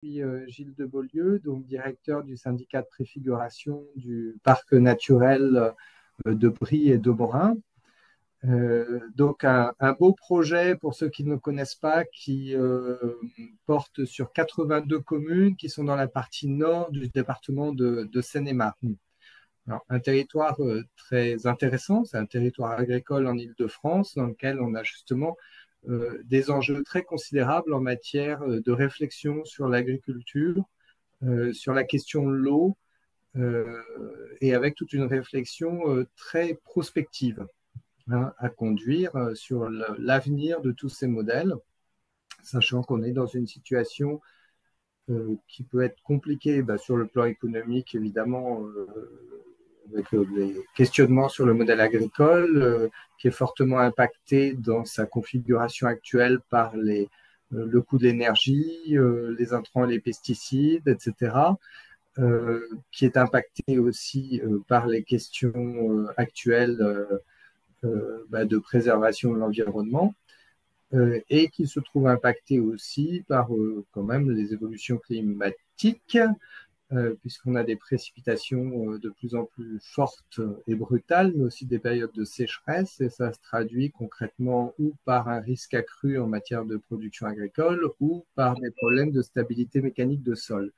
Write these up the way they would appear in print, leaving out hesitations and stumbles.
suis Gilles de Beaulieu, donc directeur du syndicat de préfiguration du parc naturel de Brie et de Morin. Donc un beau projet pour ceux qui ne connaissent pas qui porte sur 82 communes qui sont dans la partie nord du département de Seine-et-Marne. Alors, un territoire très intéressant, c'est un territoire agricole en Île-de-France dans lequel on a justement des enjeux très considérables en matière de réflexion sur l'agriculture, sur la question de l'eau, euh, et avec toute une réflexion très prospective, hein, à conduire sur l'avenir de tous ces modèles, sachant qu'on est dans une situation qui peut être compliquée sur le plan économique, évidemment, avec les questionnements sur le modèle agricole, qui est fortement impacté dans sa configuration actuelle par le coût de l'énergie, les intrants et les pesticides, etc., qui est impacté aussi par les questions actuelles de préservation de l'environnement, et qui se trouve impacté aussi par quand même les évolutions climatiques, puisqu'on a des précipitations de plus en plus fortes et brutales, mais aussi des périodes de sécheresse, et ça se traduit concrètement ou par un risque accru en matière de production agricole ou par des problèmes de stabilité mécanique de sol.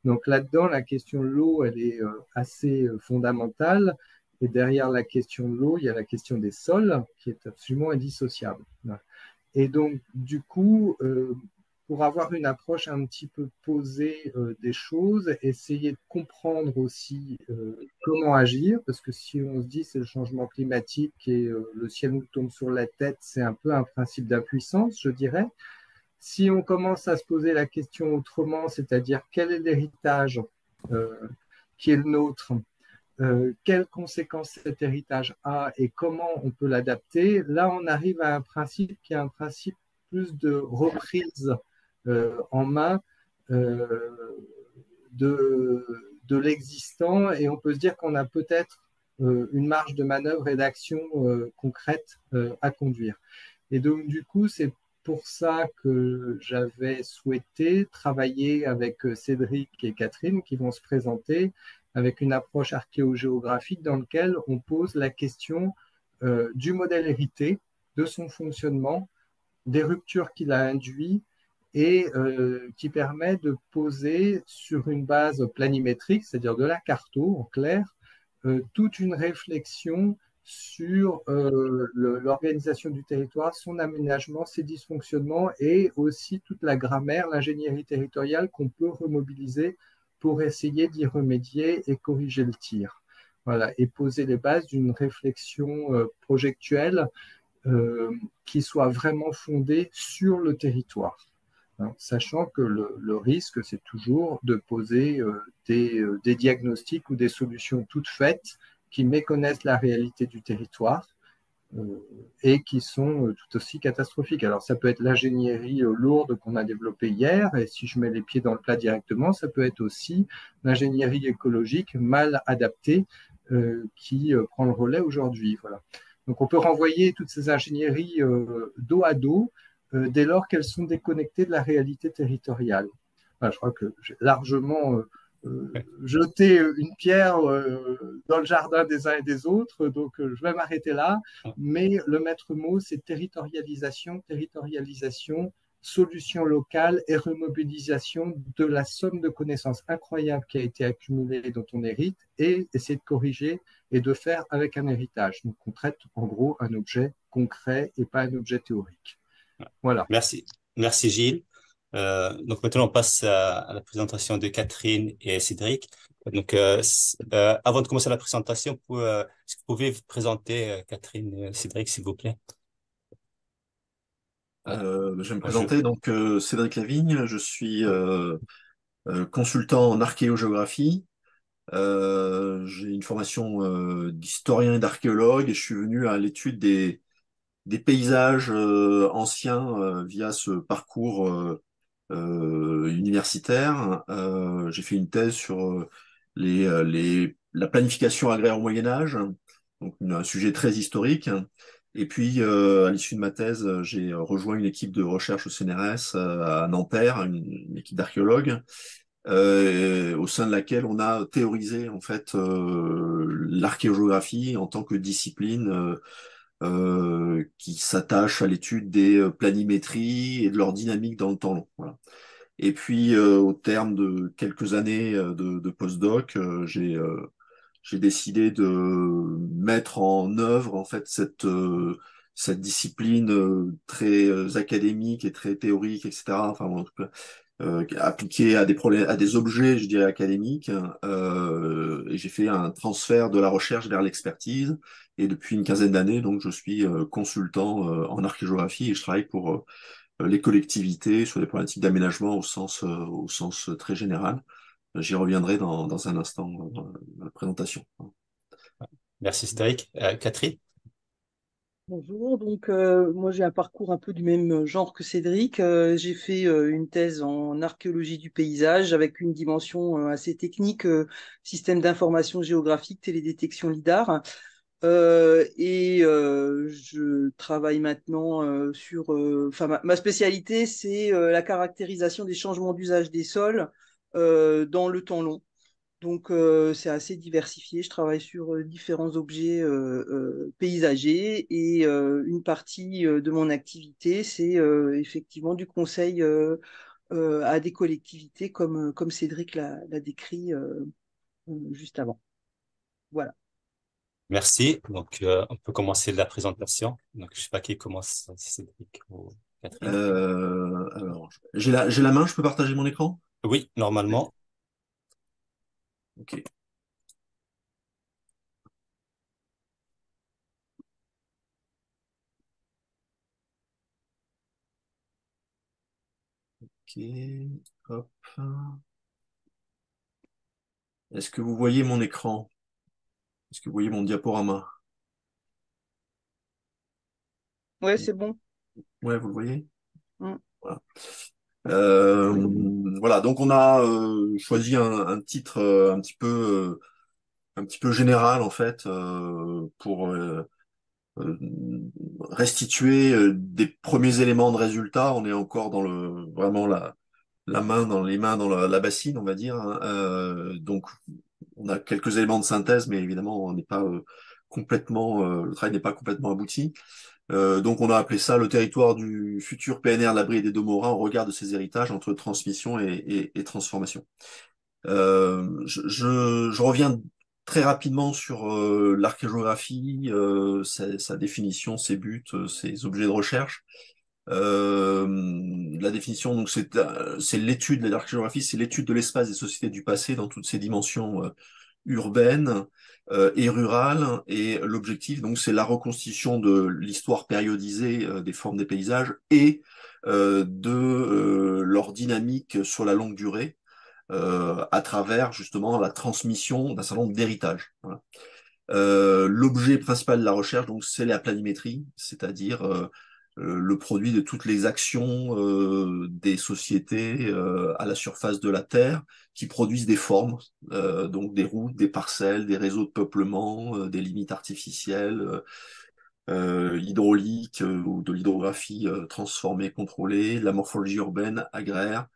Donc là-dedans, la question de l'eau, elle est assez fondamentale, et derrière la question de l'eau, il y a la question des sols qui est absolument indissociable. Et donc, du coup, pour avoir une approche un petit peu posée des choses, essayer de comprendre aussi comment agir, parce que si on se dit c'est le changement climatique et le ciel nous tombe sur la tête, c'est un peu un principe d'impuissance, je dirais. Si on commence à se poser la question autrement, c'est-à-dire quel est l'héritage euh, qui est le nôtre, quelles conséquences cet héritage a et comment on peut l'adapter, là on arrive à un principe qui est un principe plus de reprise en main euh, de, de l'existant, et on peut se dire qu'on a peut-être une marge de manœuvre et d'action concrète à conduire. Et donc du coup, c'est pour ça que j'avais souhaité travailler avec Cédric et Catherine qui vont se présenter avec une approche archéogéographique dans laquelle on pose la question du modèle hérité, de son fonctionnement, des ruptures qu'il a induit, et qui permet de poser sur une base planimétrique, c'est-à-dire de la carto en clair, toute une réflexion sur l'organisation du territoire, son aménagement, ses dysfonctionnements, et aussi toute la grammaire, l'ingénierie territoriale qu'on peut remobiliser pour essayer d'y remédier et corriger le tir. Voilà, et poser les bases d'une réflexion projectuelle qui soit vraiment fondée sur le territoire, hein, sachant que le risque, c'est toujours de poser des diagnostics ou des solutions toutes faites qui méconnaissent la réalité du territoire et qui sont tout aussi catastrophiques. Alors, ça peut être l'ingénierie lourde qu'on a développée hier, et si je mets les pieds dans le plat directement, ça peut être aussi l'ingénierie écologique mal adaptée qui prend le relais aujourd'hui. Voilà. Donc, on peut renvoyer toutes ces ingénieries dos à dos dès lors qu'elles sont déconnectées de la réalité territoriale. Enfin, je crois que j'ai largement jeté une pierre dans le jardin des uns et des autres, donc je vais m'arrêter là. Mais le maître mot, c'est territorialisation, territorialisation, solution locale et remobilisation de la somme de connaissances incroyables qui a été accumulée et dont on hérite, et essayer de corriger et de faire avec un héritage. Donc, on traite en gros un objet concret et pas un objet théorique. Voilà. Merci. Merci Gilles. Donc maintenant, on passe à la présentation de Catherine et Cédric. Donc, avant de commencer la présentation, est-ce que vous pouvez vous présenter, Catherine et Cédric, s'il vous plaît? Je vais me Bonjour. présenter, donc Cédric Lavigne, je suis consultant en archéogéographie. J'ai une formation d'historien et d'archéologue et je suis venu à l'étude des paysages anciens via ce parcours universitaire. J'ai fait une thèse sur la planification agraire au Moyen Âge, donc un sujet très historique. Et puis, à l'issue de ma thèse, j'ai rejoint une équipe de recherche au CNRS à Nanterre, une équipe d'archéologues, au sein de laquelle on a théorisé en fait l'archéogéographie en tant que discipline qui s'attache à l'étude des planimétries et de leur dynamique dans le temps long. Voilà. Et puis, au terme de quelques années de postdoc, j'ai décidé de mettre en œuvre en fait cette discipline très académique et très théorique, etc. Enfin, bon, appliquée à des problèmes, à des objets, je dirais académiques. Et j'ai fait un transfert de la recherche vers l'expertise. Et depuis une quinzaine d'années, donc, je suis consultant en archéogéographie et je travaille pour les collectivités sur des problématiques d'aménagement au sens très général. J'y reviendrai dans un instant dans la présentation. Merci Cédric. Catherine? Bonjour, donc moi j'ai un parcours un peu du même genre que Cédric. J'ai fait une thèse en archéologie du paysage avec une dimension assez technique, système d'information géographique, télédétection LIDAR. Je travaille maintenant enfin ma spécialité c'est la caractérisation des changements d'usage des sols dans le temps long. Donc, c'est assez diversifié. Je travaille sur différents objets paysagers et une partie de mon activité, c'est effectivement du conseil à des collectivités comme Cédric l'a décrit juste avant. Voilà. Merci. Donc, on peut commencer la présentation. Donc, je sais pas qui commence, si Cédric ou Catherine. Alors, j'ai la main, je peux partager mon écran? Oui, normalement. Ok. Ok. Hop. Est-ce que vous voyez mon écran? Est-ce que vous voyez mon diaporama? Ouais, c'est bon. Ouais, vous le voyez? Mm. Voilà. Voilà, donc on a choisi un titre un petit peu général en fait pour euh, restituer des premiers éléments de résultat. On est encore dans vraiment la main dans les mains dans la bassine, on va dire, hein. Donc on a quelques éléments de synthèse, mais évidemment on n'est pas complètement, le travail n'est pas complètement abouti. Donc on a appelé ça le territoire du futur PNR, l'abri des Deux-Morin au regard de ses héritages entre transmission et transformation. Je reviens très rapidement sur l'archéographie, sa définition, ses buts, ses objets de recherche. La définition, donc c'est l'étude de l'archéographie, c'est l'étude de l'espace des sociétés du passé dans toutes ses dimensions urbaines et rurales. Et l'objectif, donc, c'est la reconstitution de l'histoire périodisée des formes des paysages et de leur dynamique sur la longue durée à travers justement la transmission d'un certain nombre d'héritages. Voilà. L'objet principal de la recherche, donc, c'est la planimétrie, c'est-à-dire le produit de toutes les actions des sociétés à la surface de la Terre qui produisent des formes, donc des routes, des parcelles, des réseaux de peuplement, des limites artificielles, hydrauliques ou de l'hydrographie transformée, contrôlée, de la morphologie urbaine, agraire.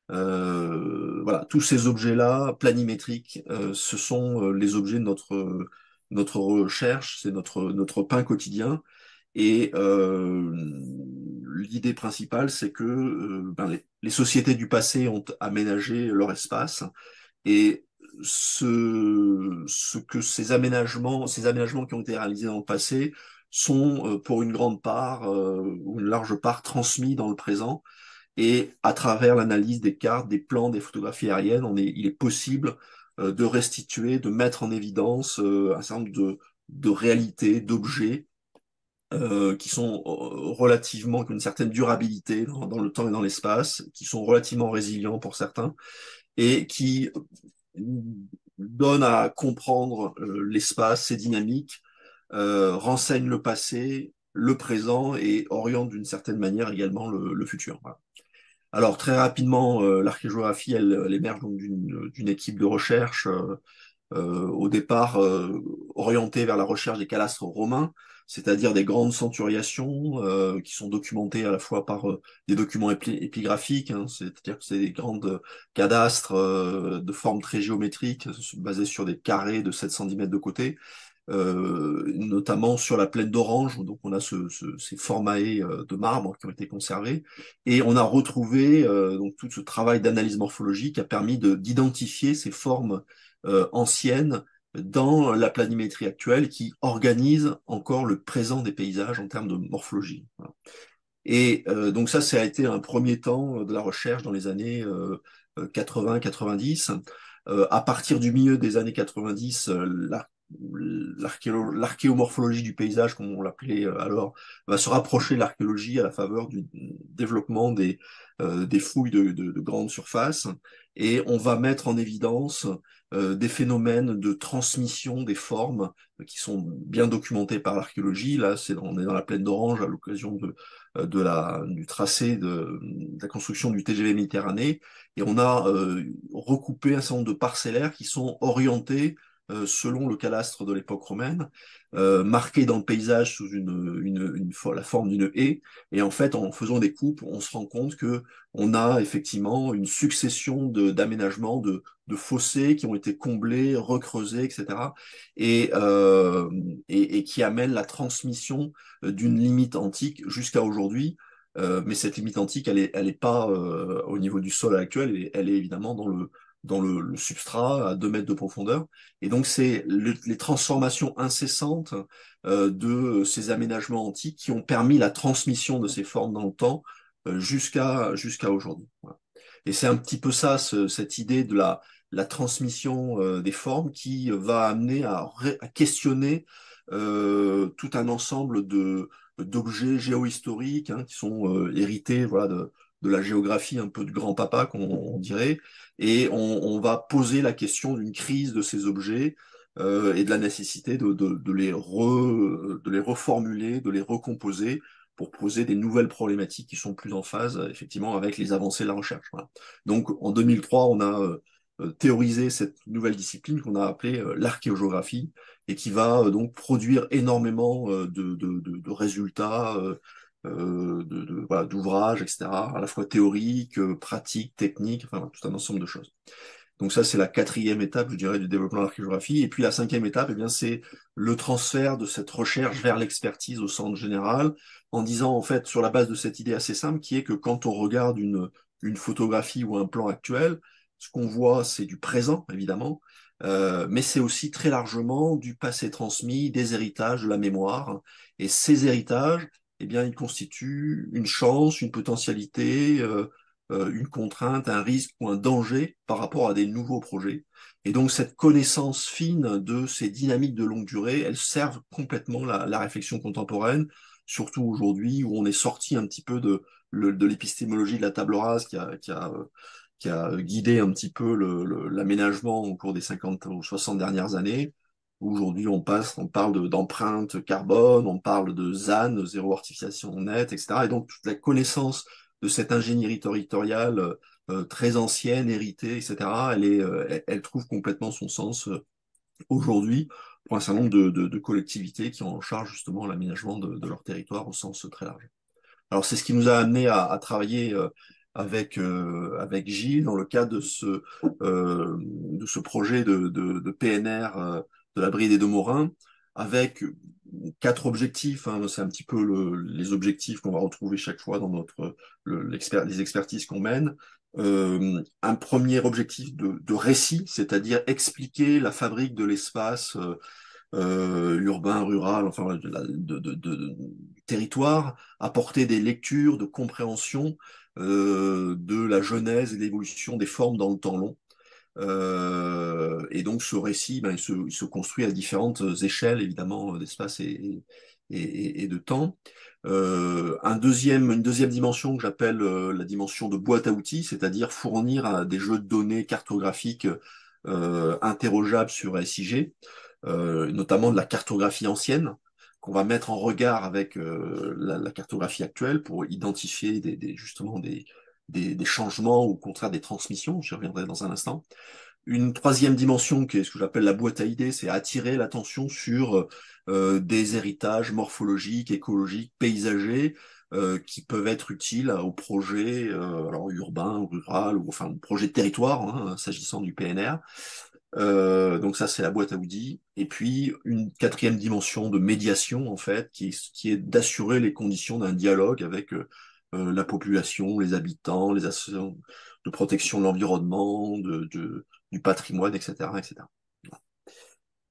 Voilà, tous ces objets-là, planimétriques, ce sont les objets de notre recherche, c'est notre pain quotidien. Et l'idée principale, c'est que les sociétés du passé ont aménagé leur espace et ce que ces aménagements qui ont été réalisés dans le passé sont pour une grande part ou une large part transmis dans le présent. Et à travers l'analyse des cartes, des plans, des photographies aériennes, il est possible de restituer, de mettre en évidence un certain nombre de réalités, d'objets qui sont relativement, qui ont une certaine durabilité dans le temps et dans l'espace, qui sont relativement résilients pour certains, et qui donnent à comprendre l'espace, ses dynamiques, renseignent le passé, le présent et orientent d'une certaine manière également le futur. Voilà. Alors très rapidement, l'archéogéographie, elle émerge donc d'une équipe de recherche au départ orientée vers la recherche des cadastres romains. c'est-à-dire des grandes centuriations qui sont documentées à la fois par des documents épigraphiques, hein, c'est-à-dire que c'est des grandes cadastres de formes très géométriques basés sur des carrés de 710 mètres de côté, notamment sur la plaine d'Orange, donc on a ces formae de marbre qui ont été conservés, et on a retrouvé donc tout ce travail d'analyse morphologique qui a permis d'identifier ces formes anciennes dans la planimétrie actuelle qui organise encore le présent des paysages en termes de morphologie. Voilà. Et donc ça a été un premier temps de la recherche dans les années 80-90. À partir du milieu des années 90, l'archéomorphologie du paysage, comme on l'appelait alors, va se rapprocher de l'archéologie à la faveur du développement des fouilles de grande surface, et on va mettre en évidence des phénomènes de transmission des formes qui sont bien documentés par l'archéologie. Là, on est dans la plaine d'Orange à l'occasion du tracé de la construction du TGV Méditerranée, et on a recoupé un certain nombre de parcellaires qui sont orientés selon le cadastre de l'époque romaine, marqués dans le paysage sous la forme d'une haie. Et en fait, en faisant des coupes, on se rend compte que on a effectivement une succession d'aménagements, de fossés qui ont été comblés, recreusés, etc. Et qui amènent la transmission d'une limite antique jusqu'à aujourd'hui. Mais cette limite antique, elle est pas au niveau du sol actuel, elle est évidemment dans le substrat à 2 mètres de profondeur. Et donc, c'est les transformations incessantes de ces aménagements antiques qui ont permis la transmission de ces formes dans le temps jusqu'à aujourd'hui. Voilà. Et c'est un petit peu ça, cette idée de la transmission des formes qui va amener à questionner tout un ensemble d'objets géohistoriques qui sont hérités, voilà, de la géographie un peu de grand-papa, qu'on dirait, et on va poser la question d'une crise de ces objets et de la nécessité de les reformuler, de les recomposer pour poser des nouvelles problématiques qui sont plus en phase, effectivement, avec les avancées de la recherche. Voilà. Donc, en 2003, on a théorisé cette nouvelle discipline qu'on a appelée l'archéogéographie, et qui va donc produire énormément de résultats, voilà, d'ouvrages, etc., à la fois théoriques, pratiques, techniques, enfin, tout un ensemble de choses. Donc ça, c'est la 4e étape, je dirais, du développement de l'archéographie. Et puis la 5e étape, eh bien, c'est le transfert de cette recherche vers l'expertise au centre général, en disant, en fait, sur la base de cette idée assez simple, qui est que quand on regarde une photographie ou un plan actuel, ce qu'on voit, c'est du présent, évidemment, mais c'est aussi très largement du passé transmis, des héritages, de la mémoire. Et ces héritages, eh bien, ils constituent une chance, une potentialité, une contrainte, un risque ou un danger par rapport à des nouveaux projets. Et donc cette connaissance fine de ces dynamiques de longue durée, elles servent complètement la réflexion contemporaine, surtout aujourd'hui où on est sorti un petit peu de l'épistémologie de la table rase qui a guidé un petit peu l'aménagement au cours des 50 ou 60 dernières années. Aujourd'hui, on parle d'empreinte carbone, on parle de ZAN, zéro artificialisation nette, etc. Et donc, toute la connaissance de cette ingénierie territoriale très ancienne, héritée, etc., elle trouve complètement son sens aujourd'hui pour un certain nombre de collectivités qui ont en charge justement l'aménagement de leur territoire au sens très large. Alors, c'est ce qui nous a amené à travailler avec Gilles dans le cadre de ce projet de PNR de la Bride et de Morin, avec 4 objectifs. C'est un petit peu les objectifs qu'on va retrouver chaque fois dans les expertises qu'on mène. Un premier objectif de récit, c'est-à-dire expliquer la fabrique de l'espace urbain, rural, enfin du territoire, apporter des lectures de compréhension de la genèse et l'évolution des formes dans le temps long. Et donc ce récit, il se construit à différentes échelles, évidemment, d'espace et de temps. Une deuxième dimension que j'appelle la dimension de boîte à outils, c'est-à-dire fournir des jeux de données cartographiques interrogeables sur SIG, notamment de la cartographie ancienne, qu'on va mettre en regard avec la cartographie actuelle pour identifier justement des changements ou au contraire des transmissions, j'y reviendrai dans un instant. une troisième dimension qui est ce que j'appelle la boîte à idées, c'est attirer l'attention sur des héritages morphologiques, écologiques, paysagers qui peuvent être utiles au projet alors urbain ou rural, ou enfin projet de territoire, hein, s'agissant du PNR. Donc ça, c'est la boîte à outils. Et puis, une quatrième dimension de médiation, en fait, qui est d'assurer les conditions d'un dialogue avec la population, les habitants, les associations de protection de l'environnement, du patrimoine, etc., etc.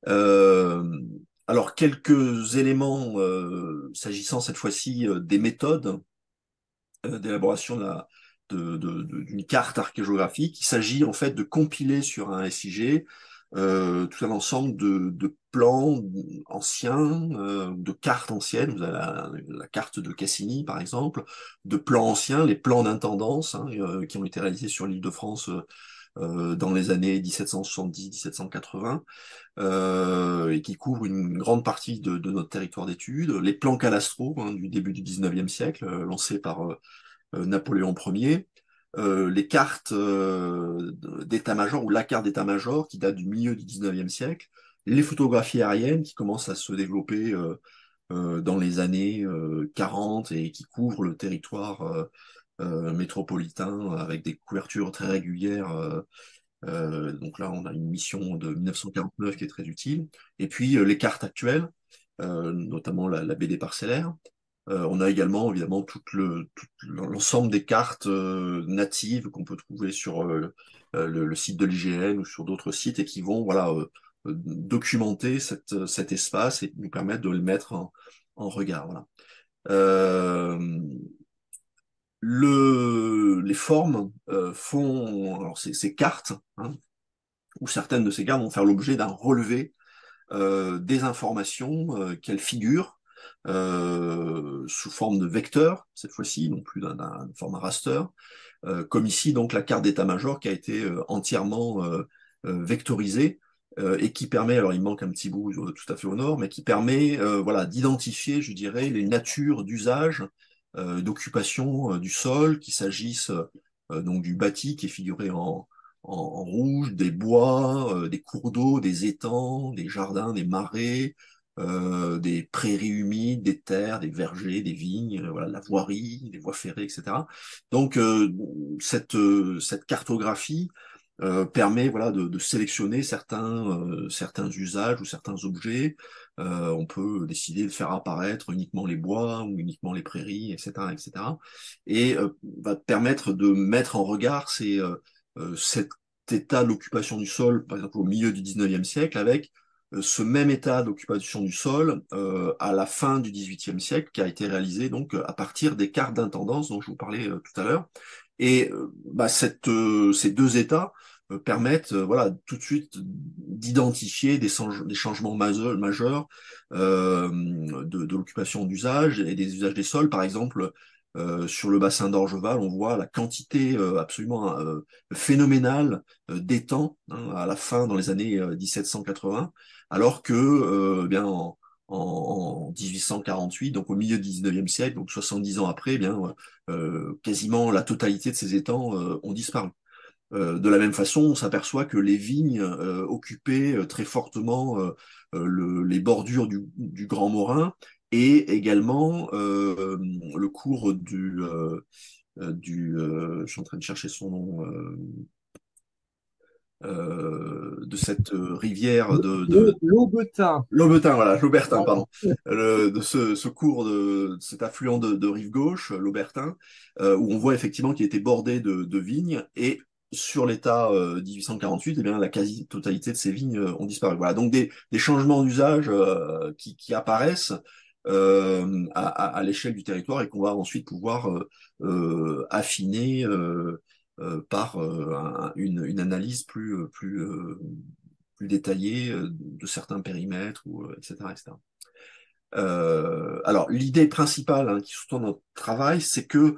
Euh, alors, quelques éléments s'agissant cette fois-ci des méthodes d'élaboration d'une carte archéographique. Il s'agit en fait de compiler sur un SIG tout un ensemble de plans anciens, de cartes anciennes. Vous avez la carte de Cassini, par exemple, de plans anciens, les plans d'intendance hein, qui ont été réalisés sur l'Île-de-France dans les années 1770-1780 et qui couvrent une grande partie de notre territoire d'études. Les plans cadastraux hein, du début du 19e siècle, lancés par Napoléon Ier, les cartes d'état-major ou la carte d'état-major qui date du milieu du 19e siècle, les photographies aériennes qui commencent à se développer dans les années 40 et qui couvrent le territoire métropolitain avec des couvertures très régulières. Donc là, on a une mission de 1949 qui est très utile. Et puis les cartes actuelles, notamment la BD parcellaire. On a également évidemment l'ensemble des cartes natives qu'on peut trouver sur le site de l'IGN ou sur d'autres sites et qui vont voilà, documenter cet espace et nous permettre de le mettre en regard. Voilà. Les formes font alors ces cartes, hein, ou certaines de ces cartes vont faire l'objet d'un relevé des informations qu'elles figurent sous forme de vecteurs, cette fois-ci, non plus d'un format raster, comme ici donc la carte d'état-major qui a été entièrement vectorisée et qui permet, alors il manque un petit bout tout à fait au nord, mais qui permet voilà, d'identifier, je dirais, les natures d'usage, d'occupation du sol, qu'il s'agisse donc du bâti qui est figuré en rouge, des bois, des cours d'eau, des étangs, des jardins, des marais, des prairies humides, des terres, des vergers, des vignes, voilà, la voirie, les voies ferrées, etc. Donc cette cartographie permet voilà, de sélectionner certains usages ou certains objets. On peut décider de faire apparaître uniquement les bois ou uniquement les prairies, etc., etc. Et va permettre de mettre en regard cet état d'occupation du sol, par exemple au milieu du 19e siècle, avec ce même état d'occupation du sol à la fin du 18e siècle, qui a été réalisé donc à partir des cartes d'intendance dont je vous parlais tout à l'heure. Et ces deux états permettent voilà, tout de suite d'identifier des changements majeurs de l'occupation d'usage et des usages des sols. Par exemple, sur le bassin d'Orgeval, on voit la quantité absolument phénoménale d'étangs hein, à la fin, dans les années 1780, alors que bien en 1848, donc au milieu du 19e siècle, donc 70 ans après, eh bien quasiment la totalité de ces étangs ont disparu. De la même façon, on s'aperçoit que les vignes occupaient très fortement les bordures du Grand Morin et également le cours je suis en train de chercher son nom, de cette rivière L'Aubetin. L'Aubetin, voilà, l'Aubertin, pardon. De ce cours de cet affluent de rive gauche, l'Aubertin, où on voit effectivement qu'il était bordé de vignes et sur l'état 1848, eh bien, la quasi-totalité de ces vignes ont disparu. Voilà, donc des changements d'usage qui apparaissent à l'échelle du territoire et qu'on va ensuite pouvoir affiner par une analyse plus détaillée de certains périmètres, etc., etc. Alors, l'idée principale hein, qui sous-tend notre travail, c'est que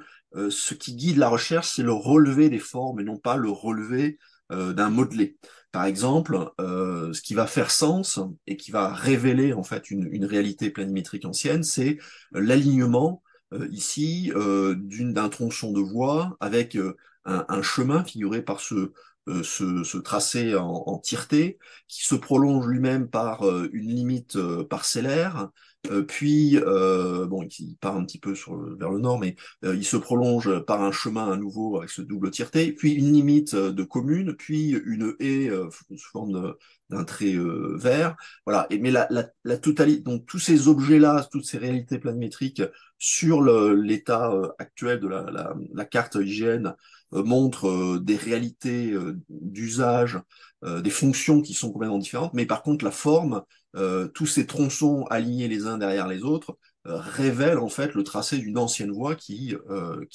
ce qui guide la recherche, c'est le relevé des formes et non pas le relevé d'un modelé. Par exemple, ce qui va faire sens et qui va révéler en fait une réalité planimétrique ancienne, c'est l'alignement ici d'un tronçon de voie avec un chemin figuré par ce ce tracé en tireté, qui se prolonge lui-même par une limite parcellaire, puis bon, il part un petit peu vers le nord, mais il se prolonge par un chemin à nouveau avec ce double tireté, puis une limite de commune, puis une haie sous forme d'un trait vert. Voilà. Mais la totalité, donc tous ces objets-là, toutes ces réalités planimétriques sur l'état actuel de la carte IGN montrent des réalités d'usage, des fonctions qui sont complètement différentes, mais par contre la forme, tous ces tronçons alignés les uns derrière les autres révèlent en fait le tracé d'une ancienne voie qui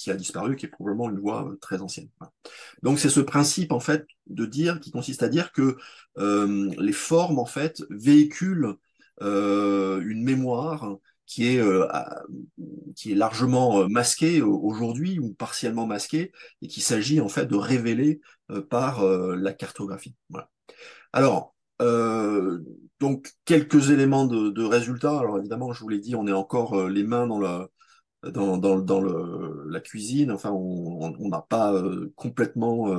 a disparu, qui est probablement une voie très ancienne. Voilà. Donc c'est ce principe en fait qui consiste à dire que les formes en fait véhiculent une mémoire qui est largement masquée aujourd'hui ou partiellement masquée et qu'il s'agit en fait de révéler par la cartographie. Voilà. Alors, donc quelques éléments de résultats. Alors évidemment, je vous l'ai dit, on est encore les mains dans la cuisine. Enfin, on n'a pas complètement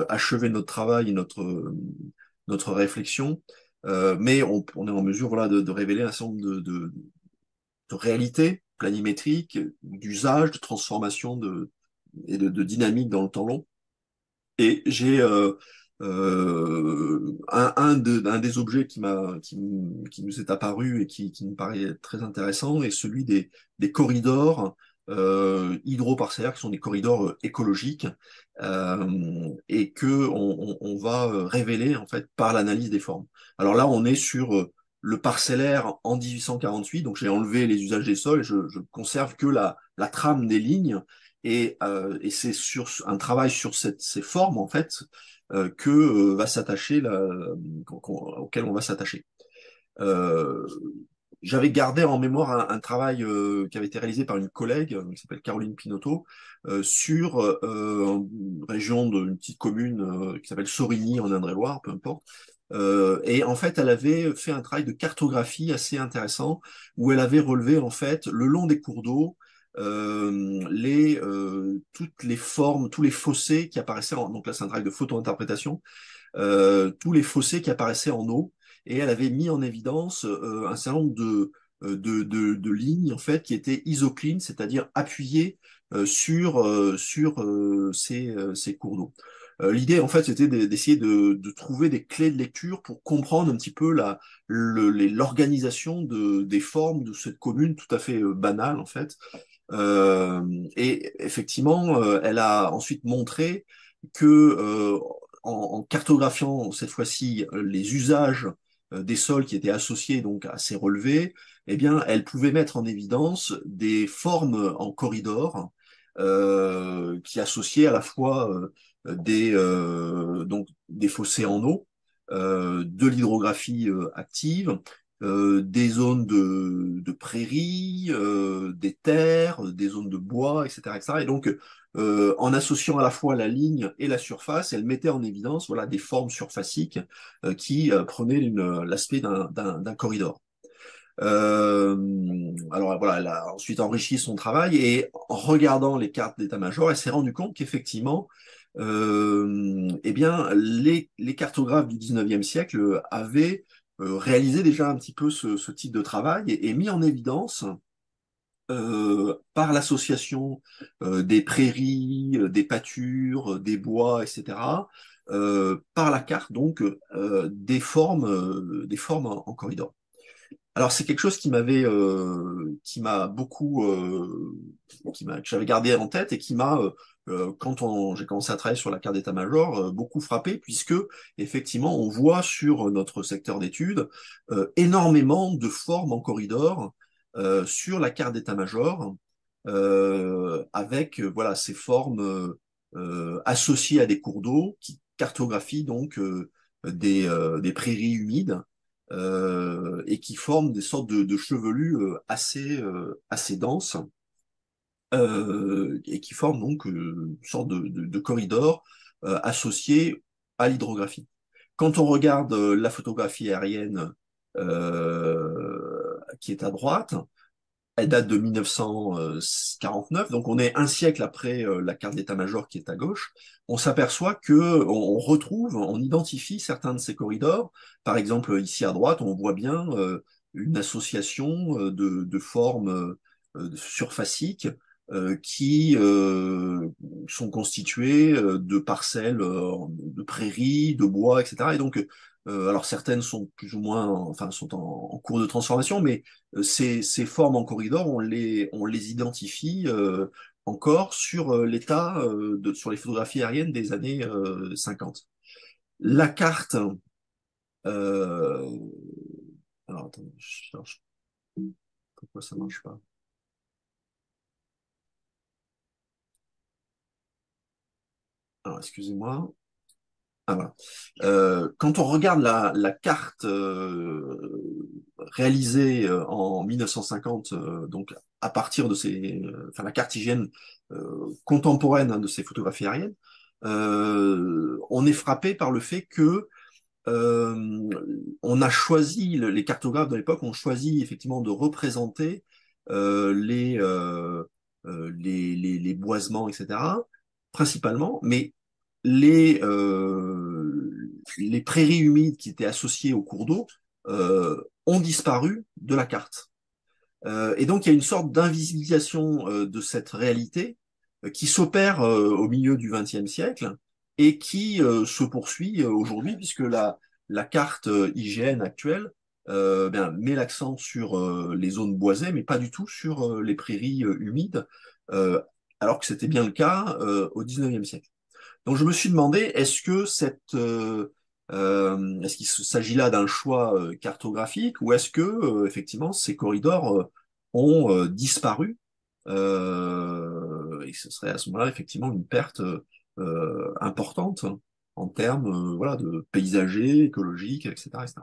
achevé notre travail et notre réflexion, mais on est en mesure, voilà, de révéler un certain nombre de réalités planimétriques, d'usage, de transformation et de dynamique dans le temps long. Et j'ai un des objets qui nous est apparu et qui me paraît très intéressant est celui des corridors hydroparcellaires, qui sont des corridors écologiques, et que on va révéler en fait par l'analyse des formes. Alors là, on est sur le parcellaire en 1848, donc j'ai enlevé les usages des sols et je conserve que la trame des lignes. Et c'est sur un travail sur ces formes en fait que va s'attacher auquel on va s'attacher. Euh, J'avais gardé en mémoire un travail qui avait été réalisé par une collègue qui s'appelle Caroline Pinotto sur une région d'une petite commune qui s'appelle Sorigny en Indre-et-Loire, peu importe. Et en fait, elle avait fait un travail de cartographie assez intéressant où elle avait relevé en fait le long des cours d'eau toutes les formes, tous les fossés qui apparaissaient donc là c'est un travail de photo-interprétation, tous les fossés qui apparaissaient en eau, et elle avait mis en évidence un certain nombre de lignes en fait qui étaient isoclines, c'est-à-dire appuyées sur ces cours d'eau. L'idée, en fait, c'était d'essayer de trouver des clés de lecture pour comprendre un petit peu l'organisation des formes de cette commune tout à fait banale, en fait. Et effectivement, elle a ensuite montré que en cartographiant cette fois-ci les usages des sols qui étaient associés donc à ces relevés, eh bien, elle pouvait mettre en évidence des formes en corridor qui associaient à la fois donc des fossés en eau, de l'hydrographie active, des zones de prairies, des terres, des zones de bois, etc., etc. Et donc, en associant à la fois la ligne et la surface, elle mettait en évidence voilà, des formes surfaciques qui prenaient l'aspect d'un corridor. Alors voilà, elle a ensuite enrichi son travail et en regardant les cartes d'état-major, elle s'est rendue compte qu'effectivement, eh bien, les cartographes du 19e siècle avaient réalisé déjà un petit peu ce type de travail et mis en évidence par l'association des prairies, des pâtures, des bois, etc., par la carte donc des formes en corridor. Alors c'est quelque chose qui m'a beaucoup, que j'avais gardé en tête et qui m'a, quand j'ai commencé à travailler sur la carte d'état-major, beaucoup frappé puisque effectivement on voit sur notre secteur d'études énormément de formes en corridor sur la carte d'état-major avec voilà ces formes associées à des cours d'eau qui cartographient donc des prairies humides et qui forment des sortes de chevelus assez denses et qui forment donc une sorte de corridor associé à l'hydrographie. Quand on regarde la photographie aérienne qui est à droite, Elle date de 1949, donc on est un siècle après la carte d'état-major qui est à gauche. On s'aperçoit que on retrouve, on identifie certains de ces corridors. Par exemple, ici à droite, on voit bien une association de formes surfaciques qui sont constituées de parcelles de prairies, de bois, etc. Et donc, alors certaines sont plus ou moins, enfin, sont en cours de transformation, mais ces formes en corridor, on les identifie encore sur l'état sur les photographies aériennes des années 50. La carte, euh, alors attendez, je cherche pourquoi ça marche pas. Alors excusez-moi. Ah, voilà. Quand on regarde la carte réalisée en 1950, donc à partir de enfin la carte hygiène contemporaine, hein, de ces photographies aériennes, on est frappé par le fait que euh, on a choisi, les cartographes de l'époque ont choisi effectivement de représenter les boisements, etc., principalement, mais les prairies humides qui étaient associées au cours d'eau ont disparu de la carte. Et donc il y a une sorte d'invisibilisation de cette réalité qui s'opère au milieu du XXe siècle et qui se poursuit aujourd'hui, puisque la carte IGN actuelle met l'accent sur les zones boisées, mais pas du tout sur les prairies humides, euh, alors que c'était bien le cas au XIXe siècle. Donc je me suis demandé, est-ce qu'il s'agit là d'un choix cartographique ou est-ce que effectivement ces corridors ont disparu et ce serait à ce moment-là effectivement une perte importante en termes voilà, de paysager, écologique, etc., etc.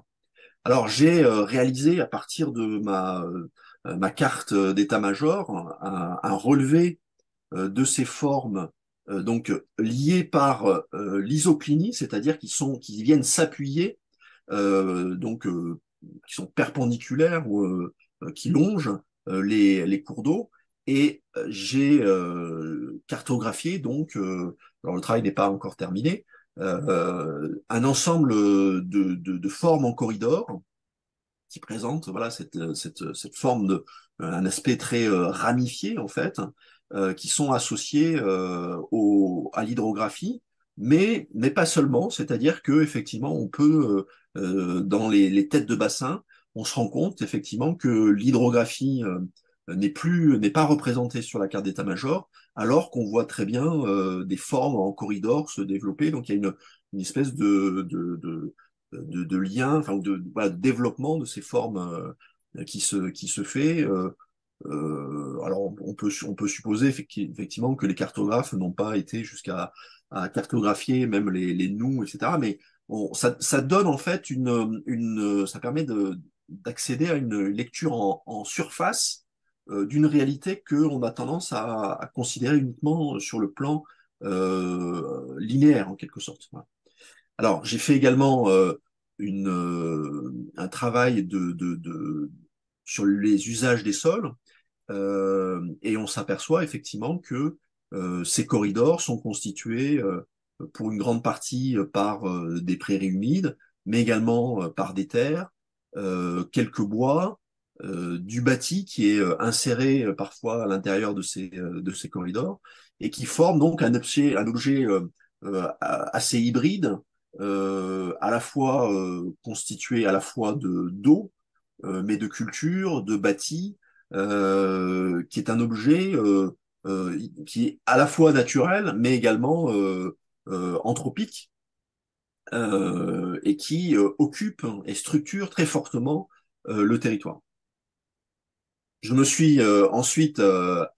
Alors j'ai réalisé à partir de ma carte d'état-major un relevé de ces formes donc liées par l'isoclinie, c'est-à-dire qui viennent s'appuyer donc qui sont perpendiculaires ou qui longent les cours d'eau. Et j'ai cartographié donc, alors le travail n'est pas encore terminé, un ensemble de formes en corridor qui présente voilà cette forme de un aspect très ramifié en fait, qui sont associés à l'hydrographie, mais pas seulement. C'est-à-dire que effectivement on peut dans les têtes de bassin, on se rend compte effectivement que l'hydrographie n'est pas représentée sur la carte d'état-major, alors qu'on voit très bien des formes en corridor se développer. Donc il y a une espèce de lien, enfin, voilà, de développement de ces formes qui se fait. Alors, on peut supposer effectivement que les cartographes n'ont pas été jusqu'à à cartographier même les nous, etc. Mais ça donne en fait ça permet d'accéder à une lecture en surface d'une réalité que on a tendance à considérer uniquement sur le plan linéaire en quelque sorte. Voilà. Alors, j'ai fait également un travail sur les usages des sols, et on s'aperçoit effectivement que ces corridors sont constitués pour une grande partie par des prairies humides, mais également par des terres, quelques bois, du bâti qui est inséré parfois à l'intérieur de ces corridors, et qui forme donc un objet assez hybride, à la fois constitué à la fois de d'eau, mais de culture, de bâti, qui est un objet qui est à la fois naturel, mais également anthropique, et qui occupe et structure très fortement le territoire. Je me suis ensuite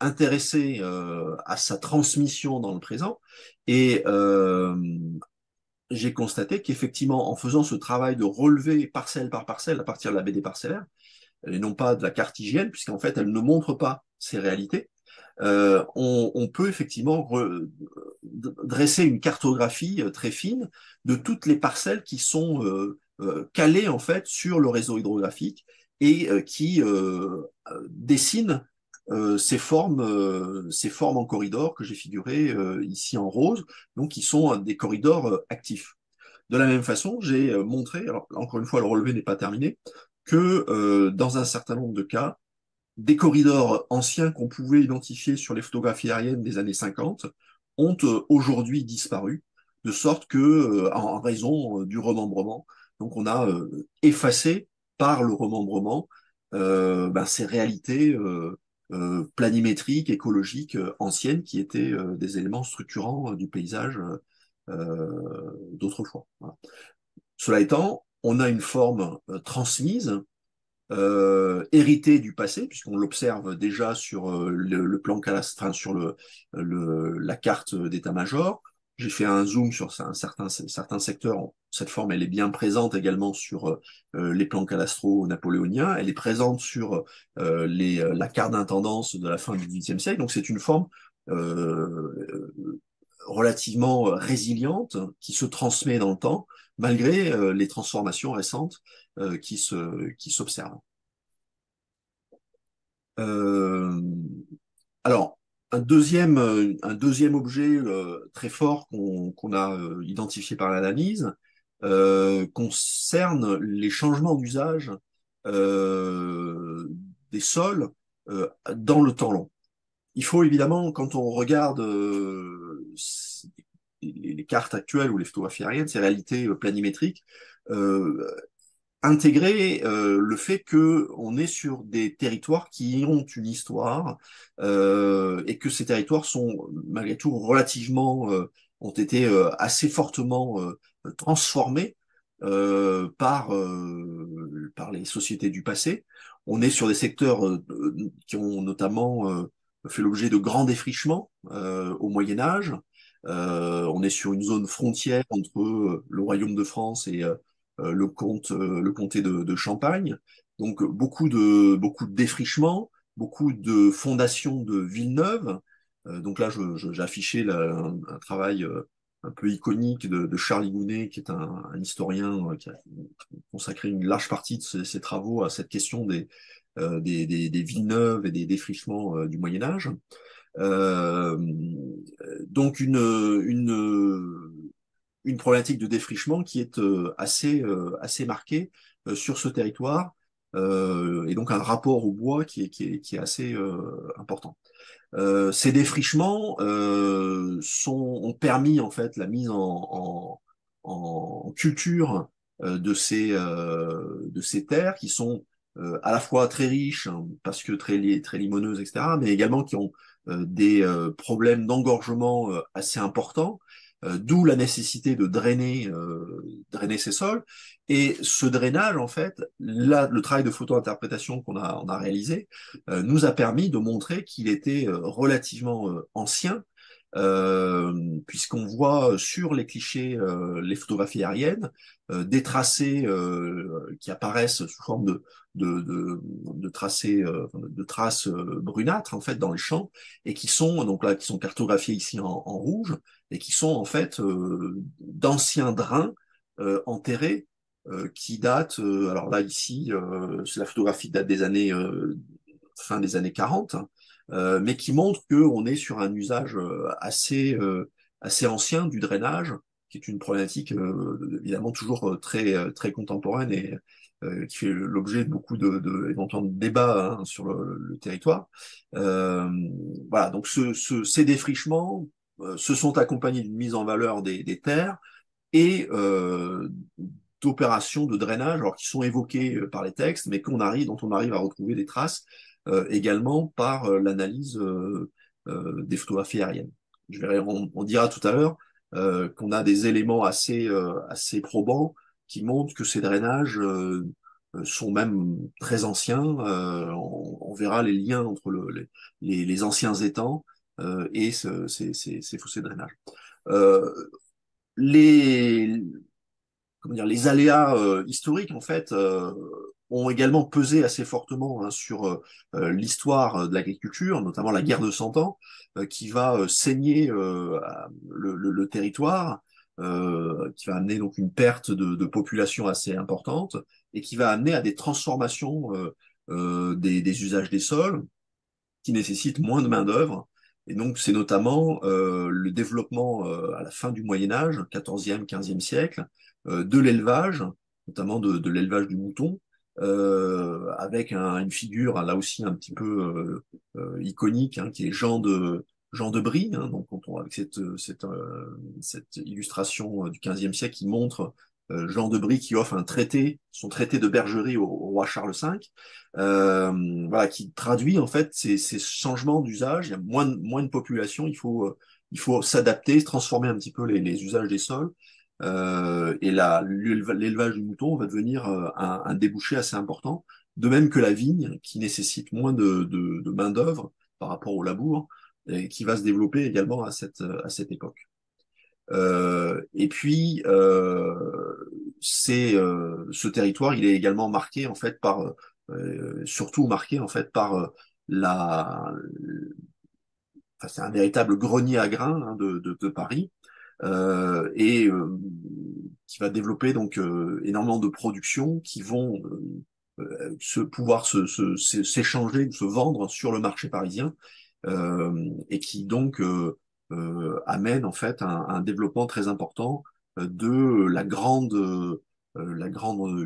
intéressé à sa transmission dans le présent et j'ai constaté qu'effectivement, en faisant ce travail de relever parcelle par parcelle à partir de la BD parcellaire, et non pas de la carte hygiène, puisqu'en fait, elle ne montre pas ces réalités, on peut effectivement dresser une cartographie très fine de toutes les parcelles qui sont calées en fait sur le réseau hydrographique et qui dessine ces formes en corridor que j'ai figurées ici en rose, donc qui sont des corridors actifs. De la même façon, j'ai montré, alors encore une fois, le relevé n'est pas terminé, que dans un certain nombre de cas, des corridors anciens qu'on pouvait identifier sur les photographies aériennes des années 50 ont aujourd'hui disparu, de sorte que, en raison du remembrement, donc on a effacé par le remembrement ces réalités planimétriques, écologiques anciennes qui étaient des éléments structurants du paysage d'autrefois. Voilà. Cela étant, on a une forme transmise hérité du passé, puisqu'on l'observe déjà sur le plan cadastral, sur la carte d'état-major. J'ai fait un zoom sur certains secteurs. Cette forme, elle est bien présente également sur les plans cadastraux napoléoniens. Elle est présente sur la carte d'intendance de la fin du XVIIIe siècle. Donc c'est une forme relativement résiliente qui se transmet dans le temps, malgré les transformations récentes qui s'observent. Alors, un deuxième objet très fort qu'on a identifié par l'analyse concerne les changements d'usage des sols dans le temps long. Il faut évidemment, quand on regarde les cartes actuelles ou les photographies aériennes, ces réalités planimétriques, intégrer le fait que on est sur des territoires qui ont une histoire et que ces territoires sont malgré tout relativement ont été assez fortement transformés par les sociétés du passé. On est sur des secteurs qui ont notamment fait l'objet de grands défrichements au Moyen Âge. On est sur une zone frontière entre le Royaume de France et le comté de Champagne. Donc beaucoup de défrichements, beaucoup de fondations de villes neuves. Donc là, j'ai affiché un travail un peu iconique de Charles Gounet, qui est un historien qui a consacré une large partie de ses travaux à cette question des villes neuves et des défrichements du Moyen Âge. Donc une problématique de défrichement qui est assez marquée sur ce territoire et donc un rapport au bois qui est assez important. Ces défrichements ont permis en fait la mise en culture de ces terres qui sont à la fois très riches, hein, parce que très limoneuses, etc., mais également qui ont des problèmes d'engorgement assez importants, d'où la nécessité de drainer ces sols. Et ce drainage, en fait, là, le travail de photo-interprétation on a réalisé, nous a permis de montrer qu'il était relativement ancien, puisqu'on voit sur les clichés, les photographies aériennes, des tracés qui apparaissent sous forme de tracés, de traces brunâtres en fait dans les champs et qui sont cartographiés ici en rouge et qui sont en fait d'anciens drains enterrés qui datent. Alors là ici, la photographie date des années fin des années 40. Mais qui montre qu'on est sur un usage assez ancien du drainage, qui est une problématique évidemment toujours très contemporaine et qui fait l'objet de beaucoup éventuellement de débats hein, sur le territoire. Voilà, donc ces défrichements se sont accompagnés d'une mise en valeur des terres et d'opérations de drainage, alors qui sont évoquées par les textes, mais dont on arrive à retrouver des traces également par l'analyse des photographies aériennes. On dira tout à l'heure qu'on a des éléments assez probants qui montrent que ces drainages sont même très anciens. On verra les liens entre les anciens étangs et ces fossés de drainage. Les aléas historiques, en fait, ont également pesé assez fortement hein, sur l'histoire de l'agriculture, notamment la guerre de 100 ans, qui va saigner le territoire. qui va amener donc une perte de population assez importante et qui va amener à des transformations des usages des sols qui nécessitent moins de main-d'œuvre. Et donc, c'est notamment le développement à la fin du Moyen Âge, 14e, 15e siècle, de l'élevage, notamment de l'élevage du mouton, avec une figure là aussi un petit peu iconique, hein, qui est Jean de Brie, hein, donc avec cette illustration du 15e siècle qui montre Jean de Brie qui offre son traité de bergerie au roi Charles V, voilà, qui traduit en fait ces changements d'usage. Il y a moins de population, il faut s'adapter, transformer un petit peu les usages des sols. Et l'élevage du mouton va devenir un débouché assez important, de même que la vigne, qui nécessite moins de main-d'œuvre par rapport au labour, et qui va se développer également à cette époque. Et puis, ce territoire, il est également marqué en fait surtout marqué en fait par enfin, c'est un véritable grenier à grains, hein, de Paris, et qui va développer donc énormément de productions qui vont pouvoir s'échanger, se vendre sur le marché parisien, et qui donc amène en fait un développement très important de la grande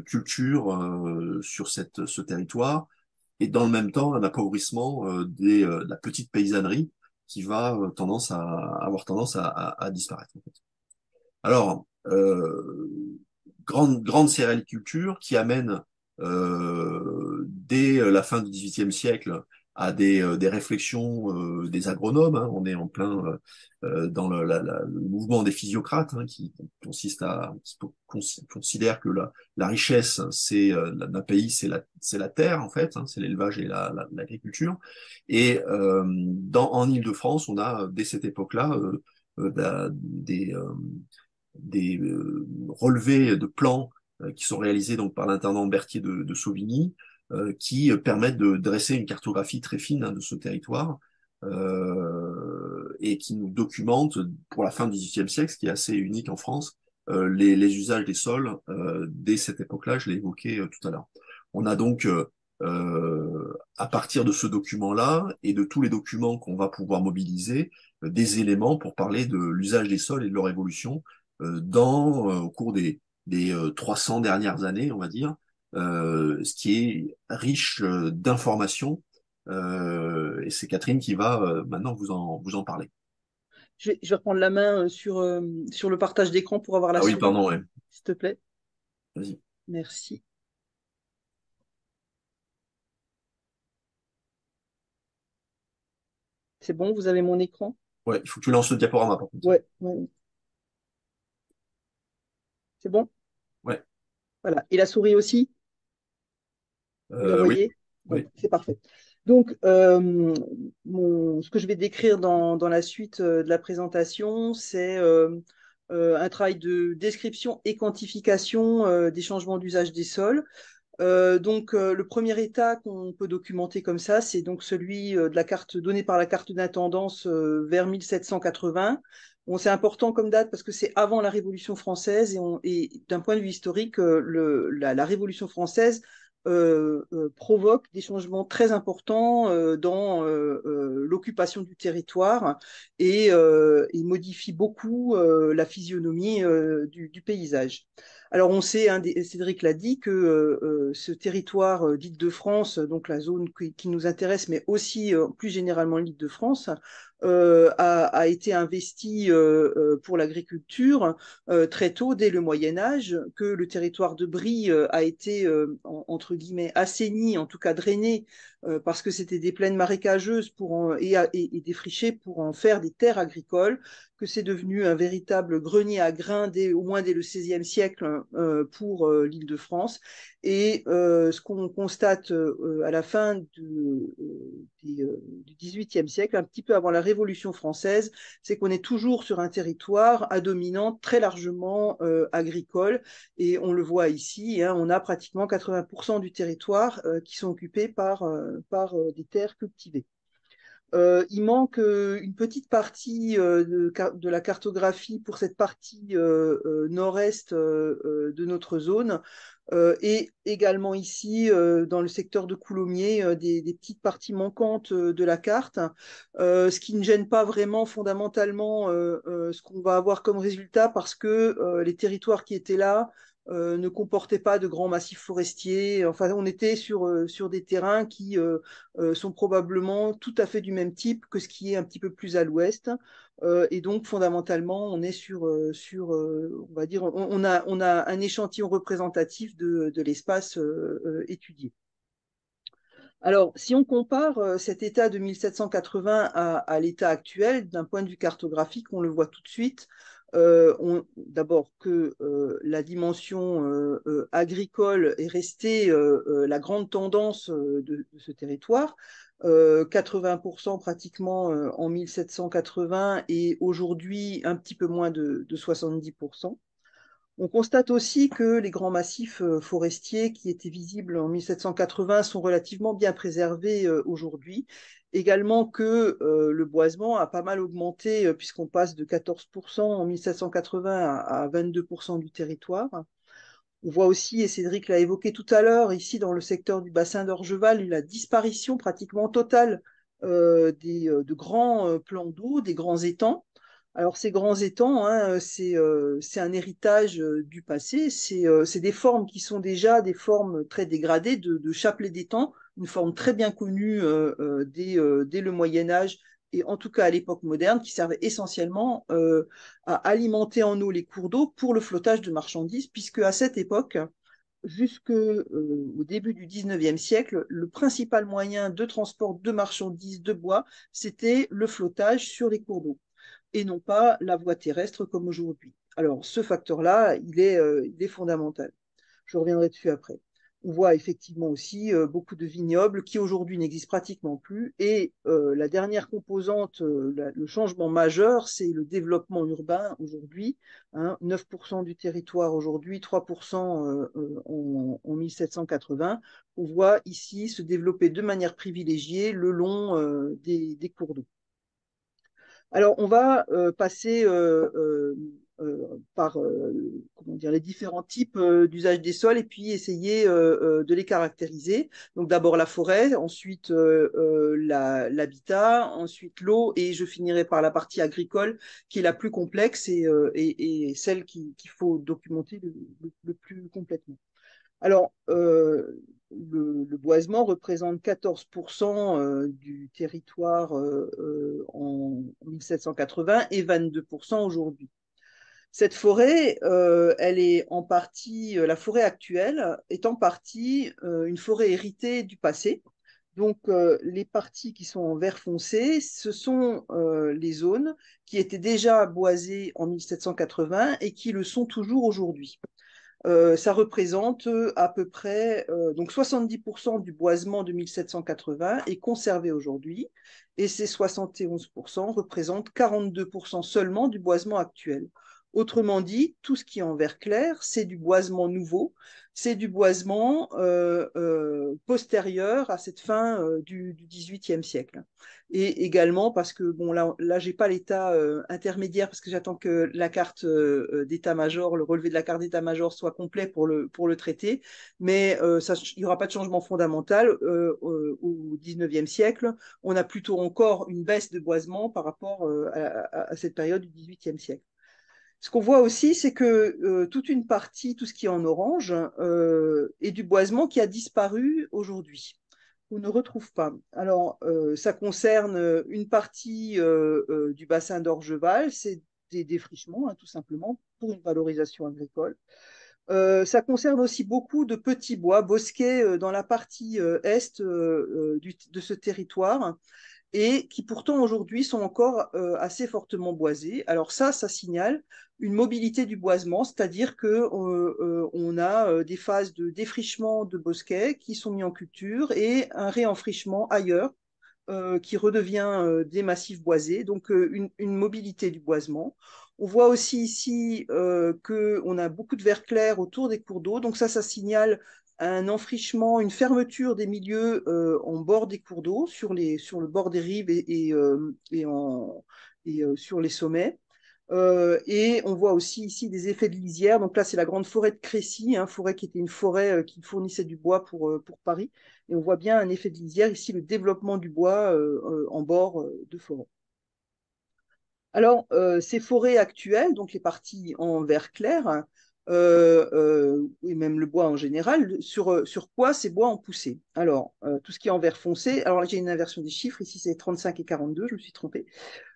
culture sur ce territoire, et dans le même temps un appauvrissement de la petite paysannerie qui va avoir tendance à disparaître, en fait. Alors, grande céréaliculture qui amène dès la fin du XVIIIe siècle à des réflexions des agronomes, hein. On est en plein dans le mouvement des physiocrates, hein, qui considère que la richesse d'un pays, c'est la terre en fait, hein, c'est l'élevage et l'agriculture. Et en Île-de-France, on a dès cette époque-là des relevés de plans qui sont réalisés donc par l'intendant Berthier de Sauvigny, qui permettent de dresser une cartographie très fine, hein, de ce territoire, et qui nous documentent pour la fin du XVIIIe siècle, ce qui est assez unique en France, les usages des sols dès cette époque-là. Je l'ai évoqué tout à l'heure. On a donc à partir de ce document-là et de tous les documents qu'on va pouvoir mobiliser, des éléments pour parler de l'usage des sols et de leur évolution au cours des 300 dernières années, on va dire, ce qui est riche d'informations. Et c'est Catherine qui va maintenant vous en parler. Je vais reprendre la main sur le partage d'écran pour avoir la Ah oui, souris, pardon, ouais. s'il te plaît. Vas-y. Merci. C'est bon, vous avez mon écran? Ouais, il faut que tu lances le diaporama, par contre. Ouais, ouais. C'est bon? Ouais. Voilà. Et la souris aussi? Vous la Oui, voyez? Bon, oui. c'est parfait. Donc, ce que je vais décrire dans la suite de la présentation, c'est un travail de description et quantification des changements d'usage des sols. Le premier état qu'on peut documenter comme ça, c'est donc celui de la carte donnée par la carte d'intendance vers 1780. Bon, c'est important comme date parce que c'est avant la Révolution française et d'un point de vue historique, la Révolution française provoque des changements très importants dans l'occupation du territoire et modifie beaucoup la physionomie du paysage. Alors on sait, hein, Cédric l'a dit, que ce territoire d'Île-de-France, donc la zone qui nous intéresse, mais aussi plus généralement l'Île-de-France, a été investi pour l'agriculture très tôt, dès le Moyen Âge, que le territoire de Brie a été, entre guillemets, assaini, en tout cas drainé, parce que c'était des plaines marécageuses et défrichées pour en faire des terres agricoles, que c'est devenu un véritable grenier à grains au moins dès le XVIe siècle pour l'Île-de-France. Et ce qu'on constate à la fin du XVIIIe siècle, un petit peu avant la Révolution française, c'est qu'on est toujours sur un territoire à dominante très largement agricole. Et on le voit ici, hein, on a pratiquement 80% du territoire qui sont occupés par des terres cultivées. Il manque une petite partie de la cartographie pour cette partie nord-est de notre zone. Et également ici, dans le secteur de Coulommiers, des petites parties manquantes de la carte, ce qui ne gêne pas vraiment fondamentalement ce qu'on va avoir comme résultat parce que les territoires qui étaient là ne comportaient pas de grands massifs forestiers. Enfin, on était sur des terrains qui sont probablement tout à fait du même type que ce qui est un petit peu plus à l'ouest. Et donc, fondamentalement, on est on va dire, on a un échantillon représentatif de l'espace étudié. Alors, si on compare cet état de 1780 à l'état actuel, d'un point de vue cartographique, on le voit tout de suite. D'abord que la dimension agricole est restée la grande tendance de ce territoire. 80% pratiquement en 1780 et aujourd'hui un petit peu moins de 70%. On constate aussi que les grands massifs forestiers qui étaient visibles en 1780 sont relativement bien préservés aujourd'hui. Également que le boisement a pas mal augmenté puisqu'on passe de 14% en 1780 à 22% du territoire. On voit aussi, et Cédric l'a évoqué tout à l'heure, ici dans le secteur du bassin d'Orgeval, la disparition pratiquement totale de grands plans d'eau, des grands étangs. Alors ces grands étangs, hein, c'est un héritage du passé, c'est des formes qui sont déjà des formes très dégradées de chapelets d'étangs, une forme très bien connue dès le Moyen Âge et en tout cas à l'époque moderne, qui servait essentiellement à alimenter en eau les cours d'eau pour le flottage de marchandises, puisque à cette époque, jusqu'au début du 19e siècle, le principal moyen de transport de marchandises de bois, c'était le flottage sur les cours d'eau et non pas la voie terrestre comme aujourd'hui. Alors, ce facteur-là, il est fondamental. Je reviendrai dessus après. On voit effectivement aussi beaucoup de vignobles qui aujourd'hui n'existent pratiquement plus. Et la dernière composante, le changement majeur, c'est le développement urbain aujourd'hui. Hein, 9% du territoire aujourd'hui, 3% en 1780. On voit ici se développer de manière privilégiée le long des cours d'eau. Alors, on va passer par comment dire, les différents types d'usage des sols et puis essayer de les caractériser. Donc, d'abord la forêt, ensuite l'habitat, ensuite l'eau et je finirai par la partie agricole qui est la plus complexe et celle qu'il faut documenter le plus complètement. Alors, le boisement représente 14% du territoire en 1780 et 22% aujourd'hui. Cette forêt, elle est en partie, la forêt actuelle est en partie une forêt héritée du passé. Donc, les parties qui sont en vert foncé, ce sont les zones qui étaient déjà boisées en 1780 et qui le sont toujours aujourd'hui. Ça représente à peu près donc 70% du boisement de 1780 est conservé aujourd'hui et ces 71% représentent 42% seulement du boisement actuel. Autrement dit, tout ce qui est en vert clair, c'est du boisement nouveau, c'est du boisement postérieur à cette fin du XVIIIe siècle. Et également parce que, bon, là j'ai pas l'état intermédiaire parce que j'attends que la carte d'état-major, le relevé de la carte d'état-major soit complet pour le traiter, mais il n'y aura pas de changement fondamental au XIXe siècle. On a plutôt encore une baisse de boisement par rapport à cette période du XVIIIe siècle. Ce qu'on voit aussi, c'est que toute une partie, tout ce qui est en orange, est du boisement qui a disparu aujourd'hui. On ne retrouve pas. Alors, ça concerne une partie du bassin d'Orgeval, c'est des défrichements, hein, tout simplement, pour une valorisation agricole. Ça concerne aussi beaucoup de petits bois, bosquets dans la partie est de ce territoire et qui pourtant aujourd'hui sont encore assez fortement boisés. Alors ça signale une mobilité du boisement, c'est-à-dire que on a des phases de défrichement de bosquets qui sont mis en culture et un réenfrichement ailleurs qui redevient des massifs boisés, donc une mobilité du boisement. On voit aussi ici qu'on a beaucoup de verre clair autour des cours d'eau. Donc ça signale un enfrichement, une fermeture des milieux en bord des cours d'eau, sur le bord des rives et sur les sommets. Et on voit aussi ici des effets de lisière. Donc là, c'est la grande forêt de Crécy, hein, forêt qui était une forêt qui fournissait du bois pour Paris. Et on voit bien un effet de lisière ici, le développement du bois en bord de forêt. Alors, ces forêts actuelles, donc les parties en vert clair, et même le bois en général, sur quoi ces bois ont poussé? Alors, tout ce qui est en vert foncé, alors là j'ai une inversion des chiffres, ici c'est 35 et 42, je me suis trompée.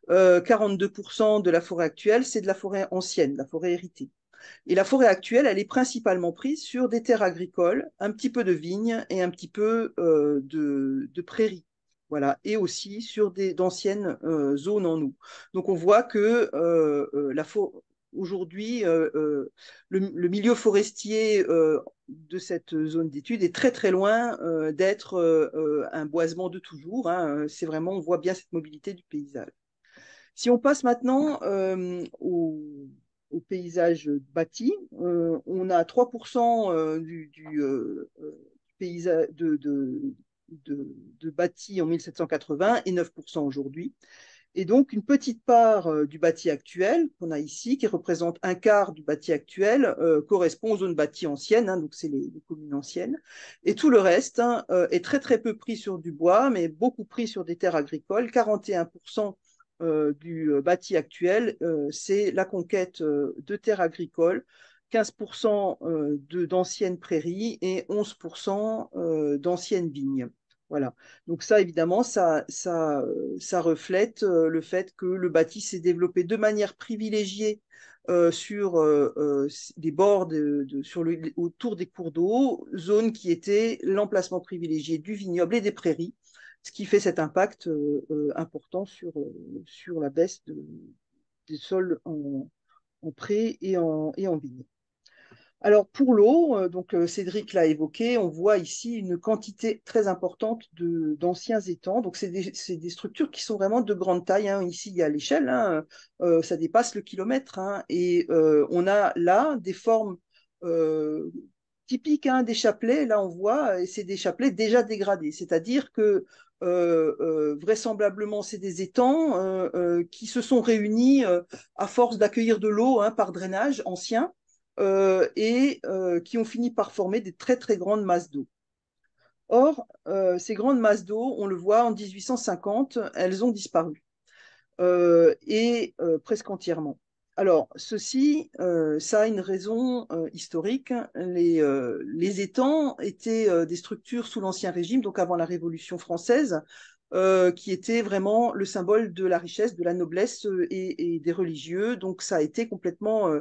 42% de la forêt actuelle, c'est de la forêt ancienne, la forêt héritée. Et la forêt actuelle, elle est principalement prise sur des terres agricoles, un petit peu de vignes et un petit peu de prairies. Voilà, et aussi sur d'anciennes zones en eau. Donc on voit que aujourd'hui, le milieu forestier de cette zone d'étude est très très loin d'être un boisement de toujours, hein. C'est vraiment, on voit bien cette mobilité du paysage. Si on passe maintenant au paysage bâti, on a 3% paysage de bâti en 1780 et 9% aujourd'hui. Et donc, une petite part du bâti actuel qu'on a ici, qui représente un quart du bâti actuel, correspond aux zones bâties anciennes, hein, donc c'est les communes anciennes. Et tout le reste, hein, est très très peu pris sur du bois, mais beaucoup pris sur des terres agricoles. 41% du bâti actuel, c'est la conquête de terres agricoles. 15% d'anciennes prairies et 11% d'anciennes vignes. Voilà. Donc ça, évidemment, ça reflète le fait que le bâti s'est développé de manière privilégiée sur les bords autour des cours d'eau, zone qui était l'emplacement privilégié du vignoble et des prairies, ce qui fait cet impact important sur la baisse des sols en pré et en vigne. Alors pour l'eau, donc Cédric l'a évoqué, on voit ici une quantité très importante d'anciens étangs. Donc c'est des structures qui sont vraiment de grande taille, hein. Ici il y a l'échelle, hein, ça dépasse le kilomètre, hein. Et on a là des formes typiques, hein, des chapelets. Là on voit, et c'est des chapelets déjà dégradés, c'est-à-dire que vraisemblablement c'est des étangs qui se sont réunis à force d'accueillir de l'eau, hein, par drainage ancien et qui ont fini par former des très très grandes masses d'eau. Or, ces grandes masses d'eau, on le voit en 1850, elles ont disparu et presque entièrement. Alors, ceci, ça a une raison historique. Les étangs étaient des structures sous l'Ancien Régime, donc avant la Révolution française, qui était vraiment le symbole de la richesse, de la noblesse et des religieux. Donc ça a été complètement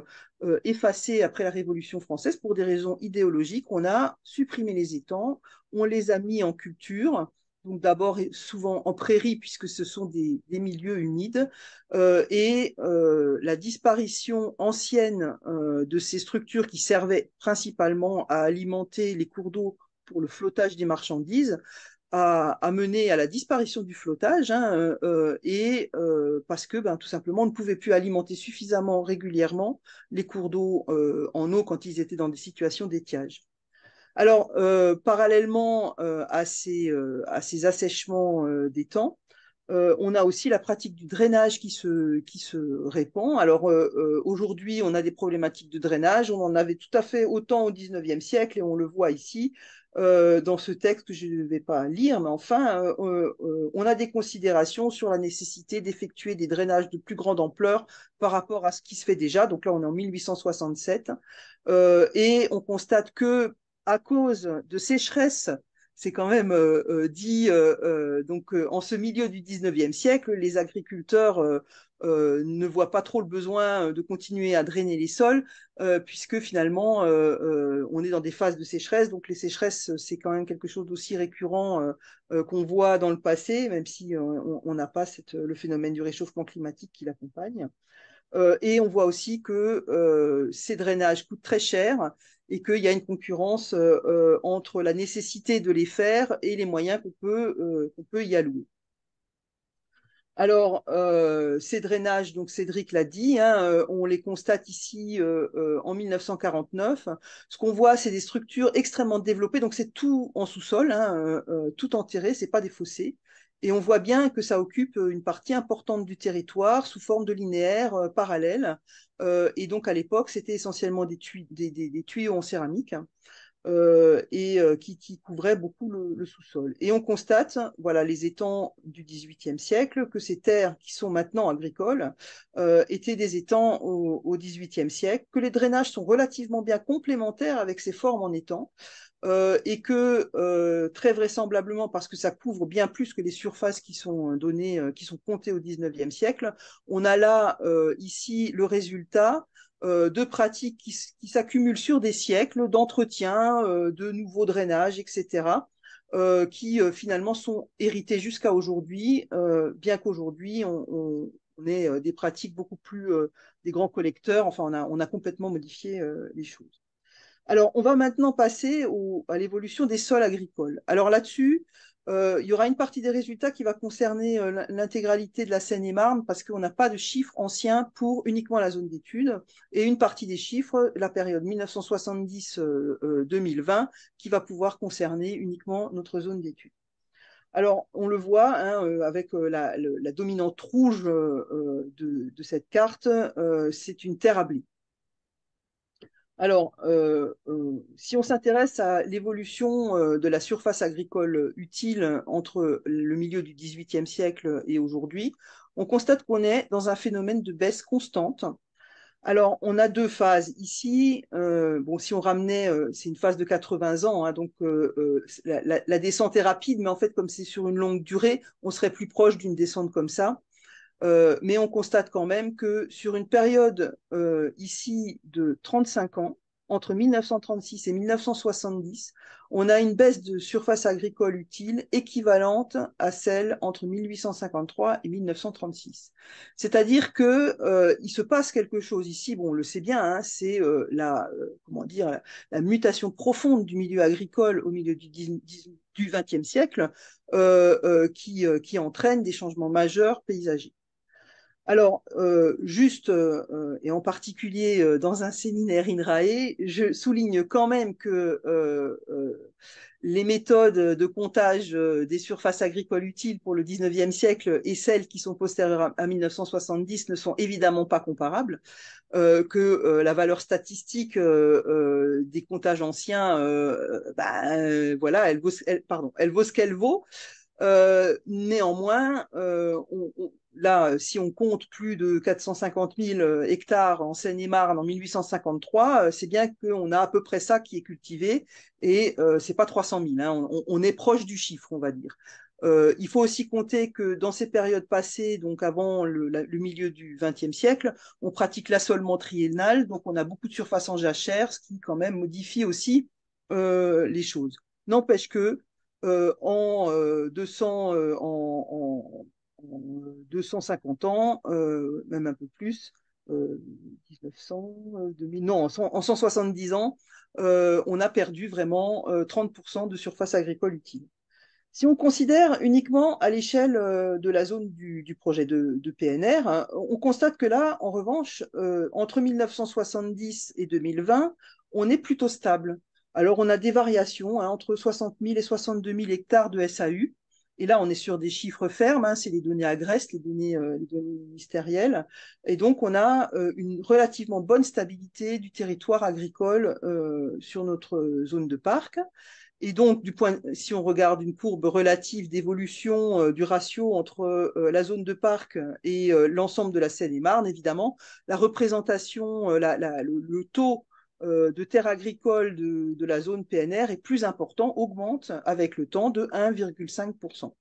effacé après la Révolution française pour des raisons idéologiques. On a supprimé les étangs, on les a mis en culture. Donc d'abord souvent en prairie puisque ce sont des milieux humides et la disparition ancienne de ces structures qui servaient principalement à alimenter les cours d'eau pour le flottage des marchandises a mené à la disparition du flottage, hein, et parce que tout simplement on ne pouvait plus alimenter suffisamment régulièrement les cours d'eau en eau quand ils étaient dans des situations d'étiage. Alors, parallèlement à ces assèchements des temps, on a aussi la pratique du drainage qui se répand. Alors aujourd'hui, on a des problématiques de drainage. On en avait tout à fait autant au 19e siècle et on le voit ici dans ce texte que je ne vais pas lire, mais enfin, on a des considérations sur la nécessité d'effectuer des drainages de plus grande ampleur par rapport à ce qui se fait déjà. Donc là, on est en 1867 et on constate que à cause de sécheresse, c'est quand même dit, donc en ce milieu du 19e siècle, les agriculteurs ne voient pas trop le besoin de continuer à drainer les sols, puisque finalement, on est dans des phases de sécheresse. Donc les sécheresses, c'est quand même quelque chose d'aussi récurrent qu'on voit dans le passé, même si on n'a pas le phénomène du réchauffement climatique qui l'accompagne. Et on voit aussi que ces drainages coûtent très cher et qu'il y a une concurrence entre la nécessité de les faire et les moyens qu'on peut y allouer. Alors, ces drainages, donc Cédric l'a dit, hein, on les constate ici en 1949. Ce qu'on voit, c'est des structures extrêmement développées, donc c'est tout en sous-sol, hein, tout enterré, c'est pas des fossés. Et on voit bien que ça occupe une partie importante du territoire sous forme de linéaires parallèles. Et donc à l'époque, c'était essentiellement des tuyaux en céramique qui couvrait beaucoup le sous-sol. Et on constate, voilà, les étangs du XVIIIe siècle, que ces terres qui sont maintenant agricoles étaient des étangs au XVIIIe siècle, que les drainages sont relativement bien complémentaires avec ces formes en étang. Et que très vraisemblablement, parce que ça couvre bien plus que les surfaces qui sont données, qui sont comptées au XIXe siècle, on a là ici le résultat de pratiques qui s'accumulent sur des siècles d'entretien, de nouveaux drainages, etc., qui finalement sont hérités jusqu'à aujourd'hui, bien qu'aujourd'hui on ait des pratiques beaucoup plus des grands collecteurs. Enfin, on a complètement modifié les choses. Alors, on va maintenant passer à l'évolution des sols agricoles. Alors là-dessus, il y aura une partie des résultats qui va concerner l'intégralité de la Seine-et-Marne parce qu'on n'a pas de chiffres anciens pour uniquement la zone d'études, et une partie des chiffres, la période 1970-2020, qui va pouvoir concerner uniquement notre zone d'études. Alors, on le voit hein, avec la dominante rouge de cette carte, c'est une terre à blé. Alors, si on s'intéresse à l'évolution de la surface agricole utile entre le milieu du XVIIIe siècle et aujourd'hui, on constate qu'on est dans un phénomène de baisse constante. Alors, on a deux phases. Ici, bon, si on ramenait, c'est une phase de 80 ans, hein, donc la descente est rapide, mais en fait, comme c'est sur une longue durée, on serait plus proche d'une descente comme ça. Mais on constate quand même que sur une période ici de 35 ans, entre 1936 et 1970, on a une baisse de surface agricole utile équivalente à celle entre 1853 et 1936. C'est-à-dire que il se passe quelque chose ici. Bon, on le sait bien, hein, c'est comment dire, la mutation profonde du milieu agricole au milieu du XXe siècle qui entraîne des changements majeurs paysagers. Alors, juste, et en particulier dans un séminaire INRAE, je souligne quand même que les méthodes de comptage des surfaces agricoles utiles pour le 19e siècle et celles qui sont postérieures à 1970 ne sont évidemment pas comparables, que la valeur statistique des comptages anciens, voilà, elle vaut ce qu'elle vaut. Néanmoins, là, si on compte plus de 450 000 hectares en Seine-et-Marne en 1853, c'est bien qu'on a à peu près ça qui est cultivé et c'est pas 300 000. Hein, on est proche du chiffre, on va dire. Il faut aussi compter que dans ces périodes passées, donc avant le milieu du XXe siècle, on pratique l'assolement triennal, donc on a beaucoup de surface en jachère, ce qui quand même modifie aussi les choses. N'empêche que en 250 ans, même un peu plus, 1900, 2000, non, en 170 ans, on a perdu vraiment 30% de surface agricole utile. Si on considère uniquement à l'échelle de la zone du projet de PNR, hein, on constate que là, en revanche, entre 1970 et 2020, on est plutôt stable. Alors, on a des variations hein, entre 60 000 et 62 000 hectares de SAU. Et là, on est sur des chiffres fermes, hein, c'est les données Agreste, les données ministérielles. Et donc, on a une relativement bonne stabilité du territoire agricole sur notre zone de parc. Et donc, si on regarde une courbe relative d'évolution du ratio entre la zone de parc et l'ensemble de la Seine-et-Marne, évidemment, la représentation, le taux de terres agricoles de la zone PNR est plus important, augmente avec le temps de 1,5%.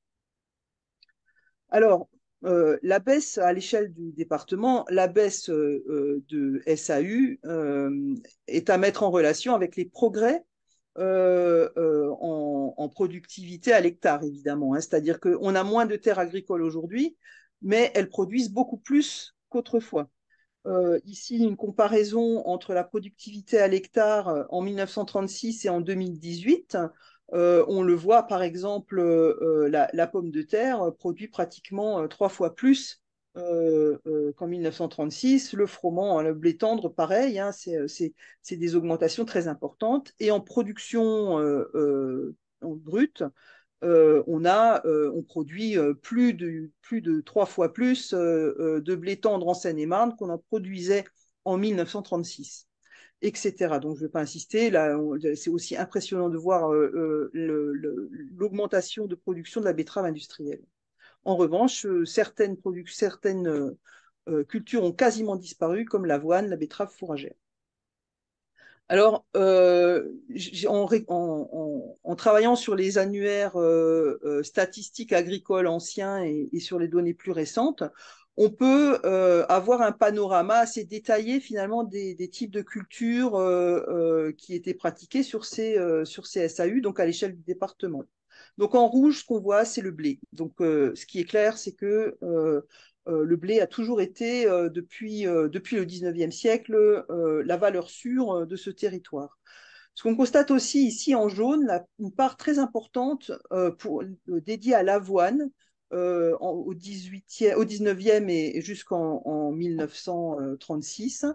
Alors, la baisse à l'échelle du département, la baisse de SAU est à mettre en relation avec les progrès en productivité à l'hectare, évidemment. Hein. C'est-à-dire qu'on a moins de terres agricoles aujourd'hui, mais elles produisent beaucoup plus qu'autrefois. Ici, une comparaison entre la productivité à l'hectare en 1936 et en 2018. On le voit, par exemple, la pomme de terre produit pratiquement 3 fois plus qu'en 1936. Le froment, le blé tendre, pareil, hein, c'est des augmentations très importantes. Et en production en brute, on produit plus de 3 fois plus de blé tendre en Seine-et-Marne qu'on en produisait en 1936, etc. Donc, je ne vais pas insister. Là, c'est aussi impressionnant de voir l'augmentation de production de la betterave industrielle. En revanche, certaines cultures ont quasiment disparu, comme l'avoine, la betterave fourragère. Alors, en travaillant sur les annuaires statistiques agricoles anciens et sur les données plus récentes, on peut avoir un panorama assez détaillé finalement des types de cultures qui étaient pratiquées sur ces SAU, donc à l'échelle du département. Donc en rouge, ce qu'on voit, c'est le blé. Donc ce qui est clair, c'est que le blé a toujours été, depuis le 19e siècle, la valeur sûre de ce territoire. Ce qu'on constate aussi ici en jaune, une part très importante dédiée à l'avoine au 19e et jusqu'en 1936.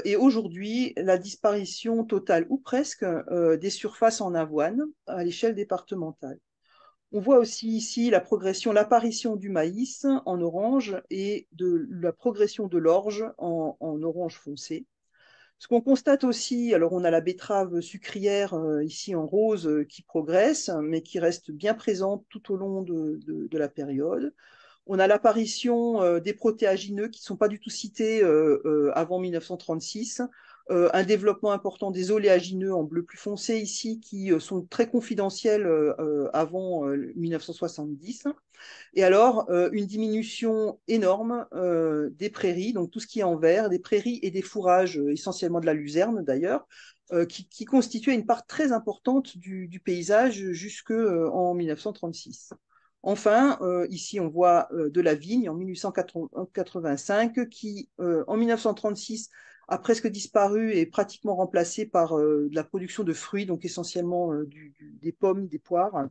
Et aujourd'hui, la disparition totale ou presque des surfaces en avoine à l'échelle départementale. On voit aussi ici l'apparition du maïs en orange et de la progression de l'orge en orange foncé. Ce qu'on constate aussi, alors on a la betterave sucrière ici en rose qui progresse, mais qui reste bien présente tout au long de la période. On a l'apparition des protéagineux qui ne sont pas du tout cités avant 1936. Un développement important des oléagineux en bleu plus foncé ici qui sont très confidentiels avant 1970. Et alors, une diminution énorme des prairies, donc tout ce qui est en vert, des prairies et des fourrages, essentiellement de la luzerne d'ailleurs, qui constituaient une part très importante du paysage jusqu'en 1936. Enfin, ici, on voit de la vigne en 1885 qui, en 1936, a presque disparu et est pratiquement remplacée par de la production de fruits, donc essentiellement des pommes, des poires.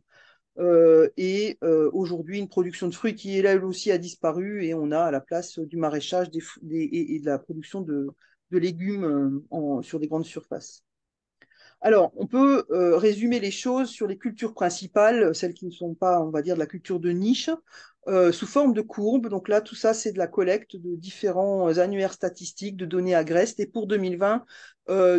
Et aujourd'hui, une production de fruits qui, elle aussi, a disparu et on a à la place du maraîchage et de la production de légumes sur des grandes surfaces. Alors, on peut résumer les choses sur les cultures principales, celles qui ne sont pas, on va dire, de la culture de niche, sous forme de courbes. Donc là, tout ça, c'est de la collecte de différents annuaires statistiques de données agrestes. Et pour 2020,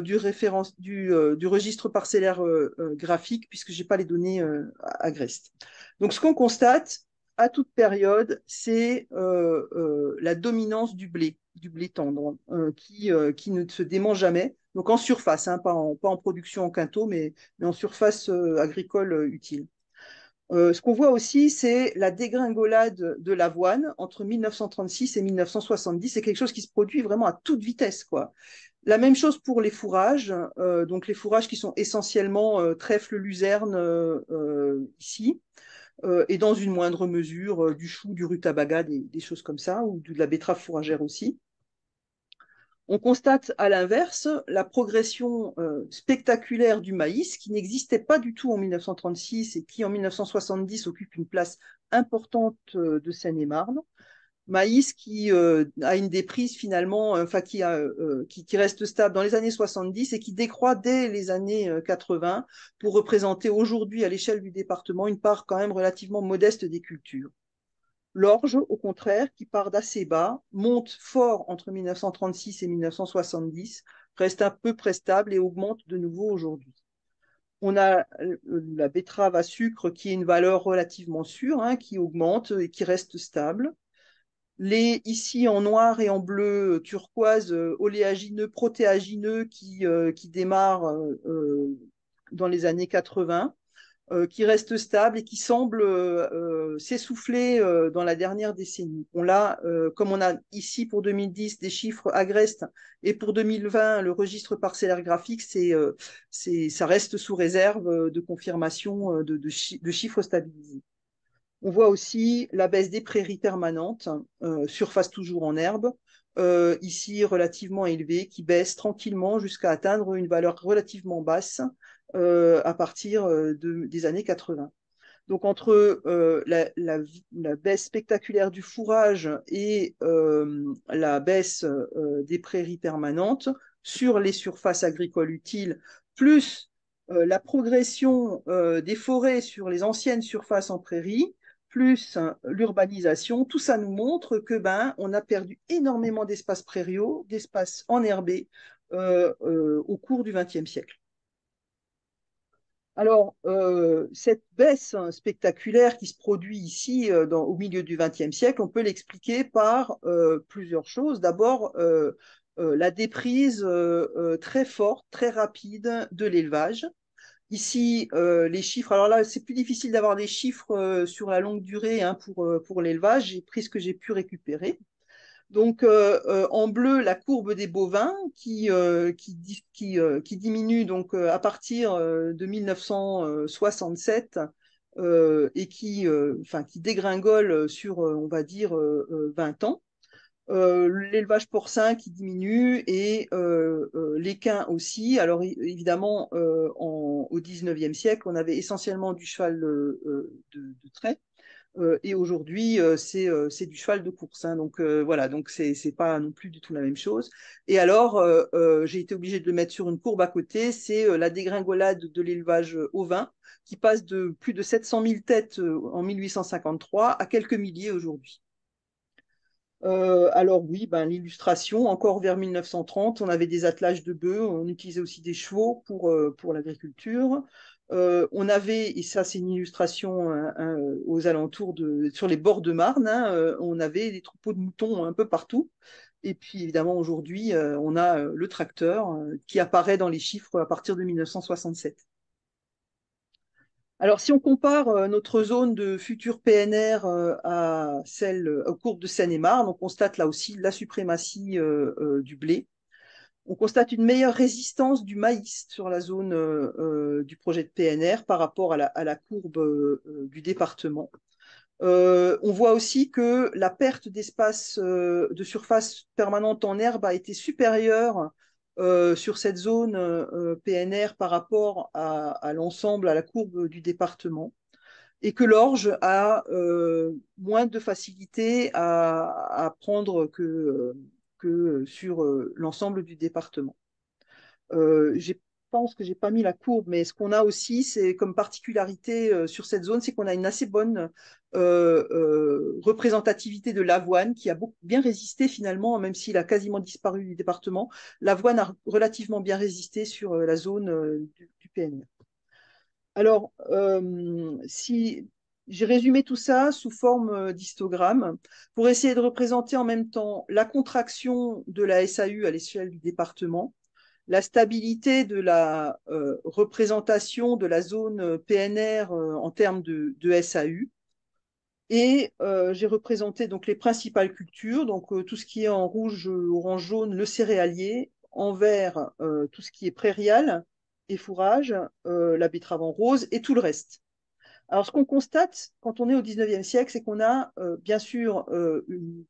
du registre parcellaire graphique, puisque je n'ai pas les données agrestes. Donc, ce qu'on constate à toute période, c'est la dominance du blé tendre, qui ne se dément jamais. Donc en surface, hein, pas en production en quintot, mais en surface agricole utile. Ce qu'on voit aussi, c'est la dégringolade de l'avoine entre 1936 et 1970. C'est quelque chose qui se produit vraiment à toute vitesse, quoi. La même chose pour les fourrages, donc les fourrages qui sont essentiellement trèfle, luzerne ici, et dans une moindre mesure du chou, du rutabaga, des choses comme ça, ou de la betterave fourragère aussi. On constate à l'inverse la progression spectaculaire du maïs qui n'existait pas du tout en 1936 et qui en 1970 occupe une place importante de Seine-et-Marne. Maïs qui a une déprise finalement, qui reste stable dans les années 70 et qui décroît dès les années 80 pour représenter aujourd'hui à l'échelle du département une part quand même relativement modeste des cultures. L'orge, au contraire, qui part d'assez bas, monte fort entre 1936 et 1970, reste à peu près stable et augmente de nouveau aujourd'hui. On a la betterave à sucre qui est une valeur relativement sûre, hein, qui augmente et qui reste stable. Ici en noir et en bleu turquoise, oléagineux, protéagineux qui démarrent dans les années 80. Qui reste stable et qui semble s'essouffler dans la dernière décennie. Comme on a ici pour 2010 des chiffres agrestes et pour 2020 le registre parcellaire graphique, ça reste sous réserve de confirmation de chiffres stabilisés. On voit aussi la baisse des prairies permanentes, surface toujours en herbe, ici relativement élevée, qui baisse tranquillement jusqu'à atteindre une valeur relativement basse à partir des années 80. Donc entre la baisse spectaculaire du fourrage et la baisse des prairies permanentes sur les surfaces agricoles utiles, plus la progression des forêts sur les anciennes surfaces en prairie, plus l'urbanisation, tout ça nous montre que on a perdu énormément d'espaces prairiaux, d'espaces enherbés au cours du XXe siècle. Alors, cette baisse spectaculaire qui se produit ici au milieu du XXe siècle, on peut l'expliquer par plusieurs choses. D'abord, la déprise très forte, très rapide de l'élevage. Ici, les chiffres, alors là, c'est plus difficile d'avoir des chiffres sur la longue durée pour l'élevage. J'ai pris ce que j'ai pu récupérer. Donc, en bleu, la courbe des bovins qui diminue donc, à partir de 1967 et qui dégringole sur, on va dire, 20 ans. L'élevage porcin qui diminue et l'équin aussi. Alors, évidemment, au 19e siècle, on avait essentiellement du cheval de trait. Et aujourd'hui, c'est du cheval de course. Hein, donc voilà, donc c'est pas non plus du tout la même chose. Et alors, j'ai été obligée de le mettre sur une courbe à côté. C'est la dégringolade de l'élevage ovin qui passe de plus de 700 000 têtes en 1853 à quelques milliers aujourd'hui. Alors oui, l'illustration, encore vers 1930, on avait des attelages de bœufs, on utilisait aussi des chevaux pour l'agriculture. On avait, et ça c'est une illustration aux alentours sur les bords de Marne, hein, on avait des troupeaux de moutons un peu partout. Et puis évidemment aujourd'hui, on a le tracteur qui apparaît dans les chiffres à partir de 1967. Alors, si on compare notre zone de futur PNR à celle aux courbes de Seine-et-Marne, on constate là aussi la suprématie du blé. On constate une meilleure résistance du maïs sur la zone du projet de PNR par rapport à la courbe du département. On voit aussi que la perte d'espace de surface permanente en herbe a été supérieure sur cette zone PNR par rapport à l'ensemble, à la courbe du département, et que l'orge a moins de facilité à prendre que sur l'ensemble du département. Je pense que j'ai pas mis la courbe, mais ce qu'on a aussi, c'est comme particularité sur cette zone, c'est qu'on a une assez bonne représentativité de l'avoine qui a bien résisté finalement, même s'il a quasiment disparu du département. L'avoine a relativement bien résisté sur la zone du PNR. Alors, si j'ai résumé tout ça sous forme d'histogramme pour essayer de représenter en même temps la contraction de la SAU à l'échelle du département, la stabilité de la représentation de la zone PNR en termes de SAU. Et j'ai représenté donc les principales cultures, donc tout ce qui est en rouge, orange, jaune, le céréalier, en vert, tout ce qui est prairial et fourrage, la betterave en rose et tout le reste. Alors, ce qu'on constate quand on est au 19e siècle, c'est qu'on a bien sûr, on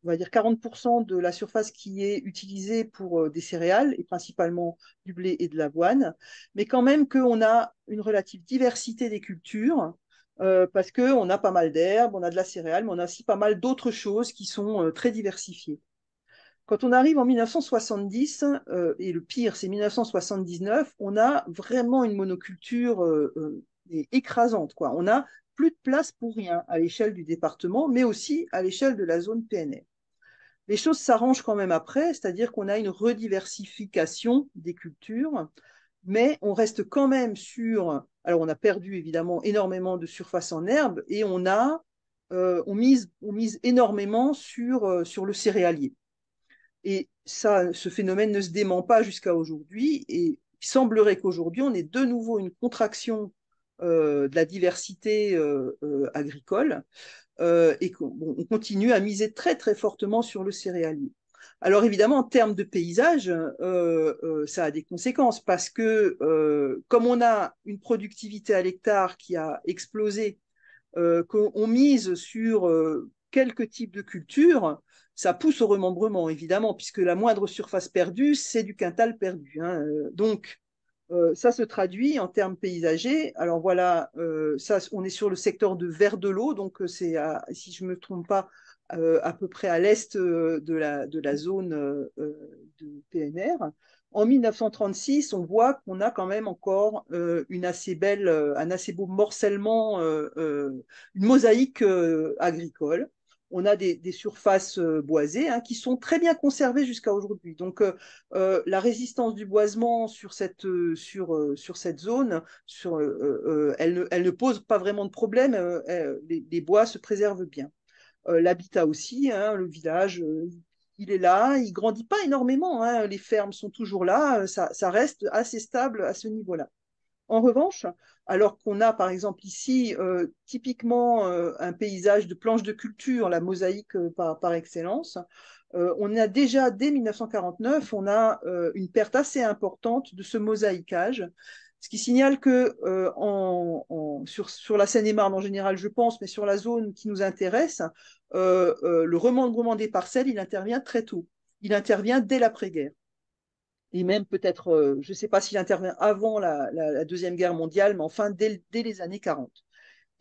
va dire 40% de la surface qui est utilisée pour des céréales, et principalement du blé et de l'avoine, mais quand même qu'on a une relative diversité des cultures, parce qu'on a pas mal d'herbes, on a de la céréale, mais on a aussi pas mal d'autres choses qui sont très diversifiées. Quand on arrive en 1970, et le pire, c'est 1979, on a vraiment une monoculture écrasante, quoi. On n'a plus de place pour rien à l'échelle du département, mais aussi à l'échelle de la zone PNR. Les choses s'arrangent quand même après, c'est-à-dire qu'on a une rediversification des cultures, mais on reste quand même sur... Alors, on a perdu évidemment énormément de surface en herbe et on mise énormément sur le céréalier. Et ça, ce phénomène ne se dément pas jusqu'à aujourd'hui. Et il semblerait qu'aujourd'hui, on ait de nouveau une contraction de la diversité agricole et qu'on continue à miser très très fortement sur le céréalier. Alors évidemment, en termes de paysage, ça a des conséquences parce que comme on a une productivité à l'hectare qui a explosé, qu'on mise sur quelques types de cultures, ça pousse au remembrement, évidemment, puisque la moindre surface perdue, c'est du quintal perdu. Hein. Donc, Ça se traduit en termes paysagers. Alors voilà, ça, on est sur le secteur de Vert de l'eau, donc si je ne me trompe pas, à peu près à l'est de la zone de PNR. En 1936, on voit qu'on a quand même encore un assez beau morcellement, une mosaïque agricole. On a des surfaces boisées, hein, qui sont très bien conservées jusqu'à aujourd'hui. Donc, la résistance du boisement sur cette zone, elle ne pose pas vraiment de problème. Les bois se préservent bien. L'habitat aussi, hein, le village, il est là, il grandit pas énormément, hein, les fermes sont toujours là, ça reste assez stable à ce niveau-là. En revanche, alors qu'on a par exemple ici typiquement un paysage de planches de culture, la mosaïque par excellence, on a déjà dès 1949, on a une perte assez importante de ce mosaïquage, ce qui signale que sur la Seine-et-Marne en général, je pense, mais sur la zone qui nous intéresse, le remembrement des parcelles, il intervient très tôt. Il intervient dès l'après-guerre et même peut-être, je ne sais pas s'il intervient avant la Deuxième Guerre mondiale, mais enfin dès les années 40.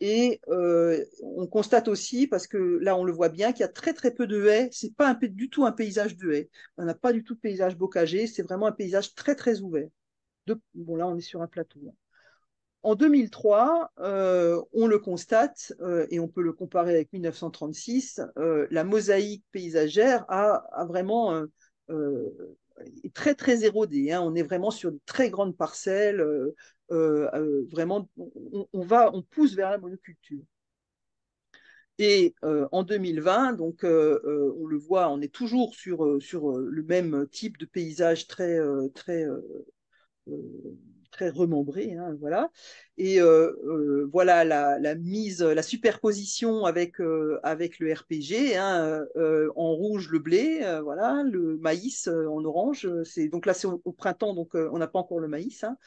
Et on constate aussi, parce que là on le voit bien, qu'il y a très très peu de haies. C'est pas du tout un paysage de haies. On n'a pas du tout de paysage bocagé. C'est vraiment un paysage très très ouvert. Bon là on est sur un plateau. En 2003, on le constate, et on peut le comparer avec 1936, la mosaïque paysagère a vraiment est très très érodée, hein. On est vraiment sur de très grandes parcelles. Vraiment, on pousse vers la monoculture. Et en 2020, donc on le voit, on est toujours sur le même type de paysage euh, très remembré, hein, voilà. Et voilà la superposition avec le RPG, hein, en rouge le blé, voilà, le maïs en orange. Donc là c'est au printemps, donc on n'a pas encore le maïs, hein.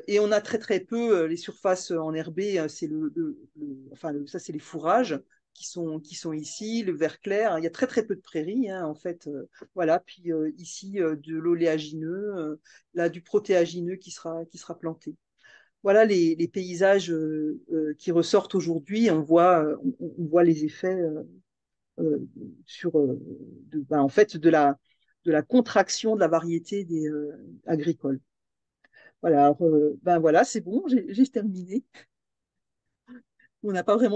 Et on a très très peu les surfaces enherbées, c'est ça c'est les fourrages qui sont ici, le vert clair. Il y a très très peu de prairies, hein, en fait. Voilà, puis ici de l'oléagineux, là du protéagineux qui sera planté. Voilà les paysages qui ressortent aujourd'hui. On voit les effets en fait de la contraction de la variété agricole. Voilà, alors, ben voilà, c'est bon, j'ai terminé. On n'a pas vraiment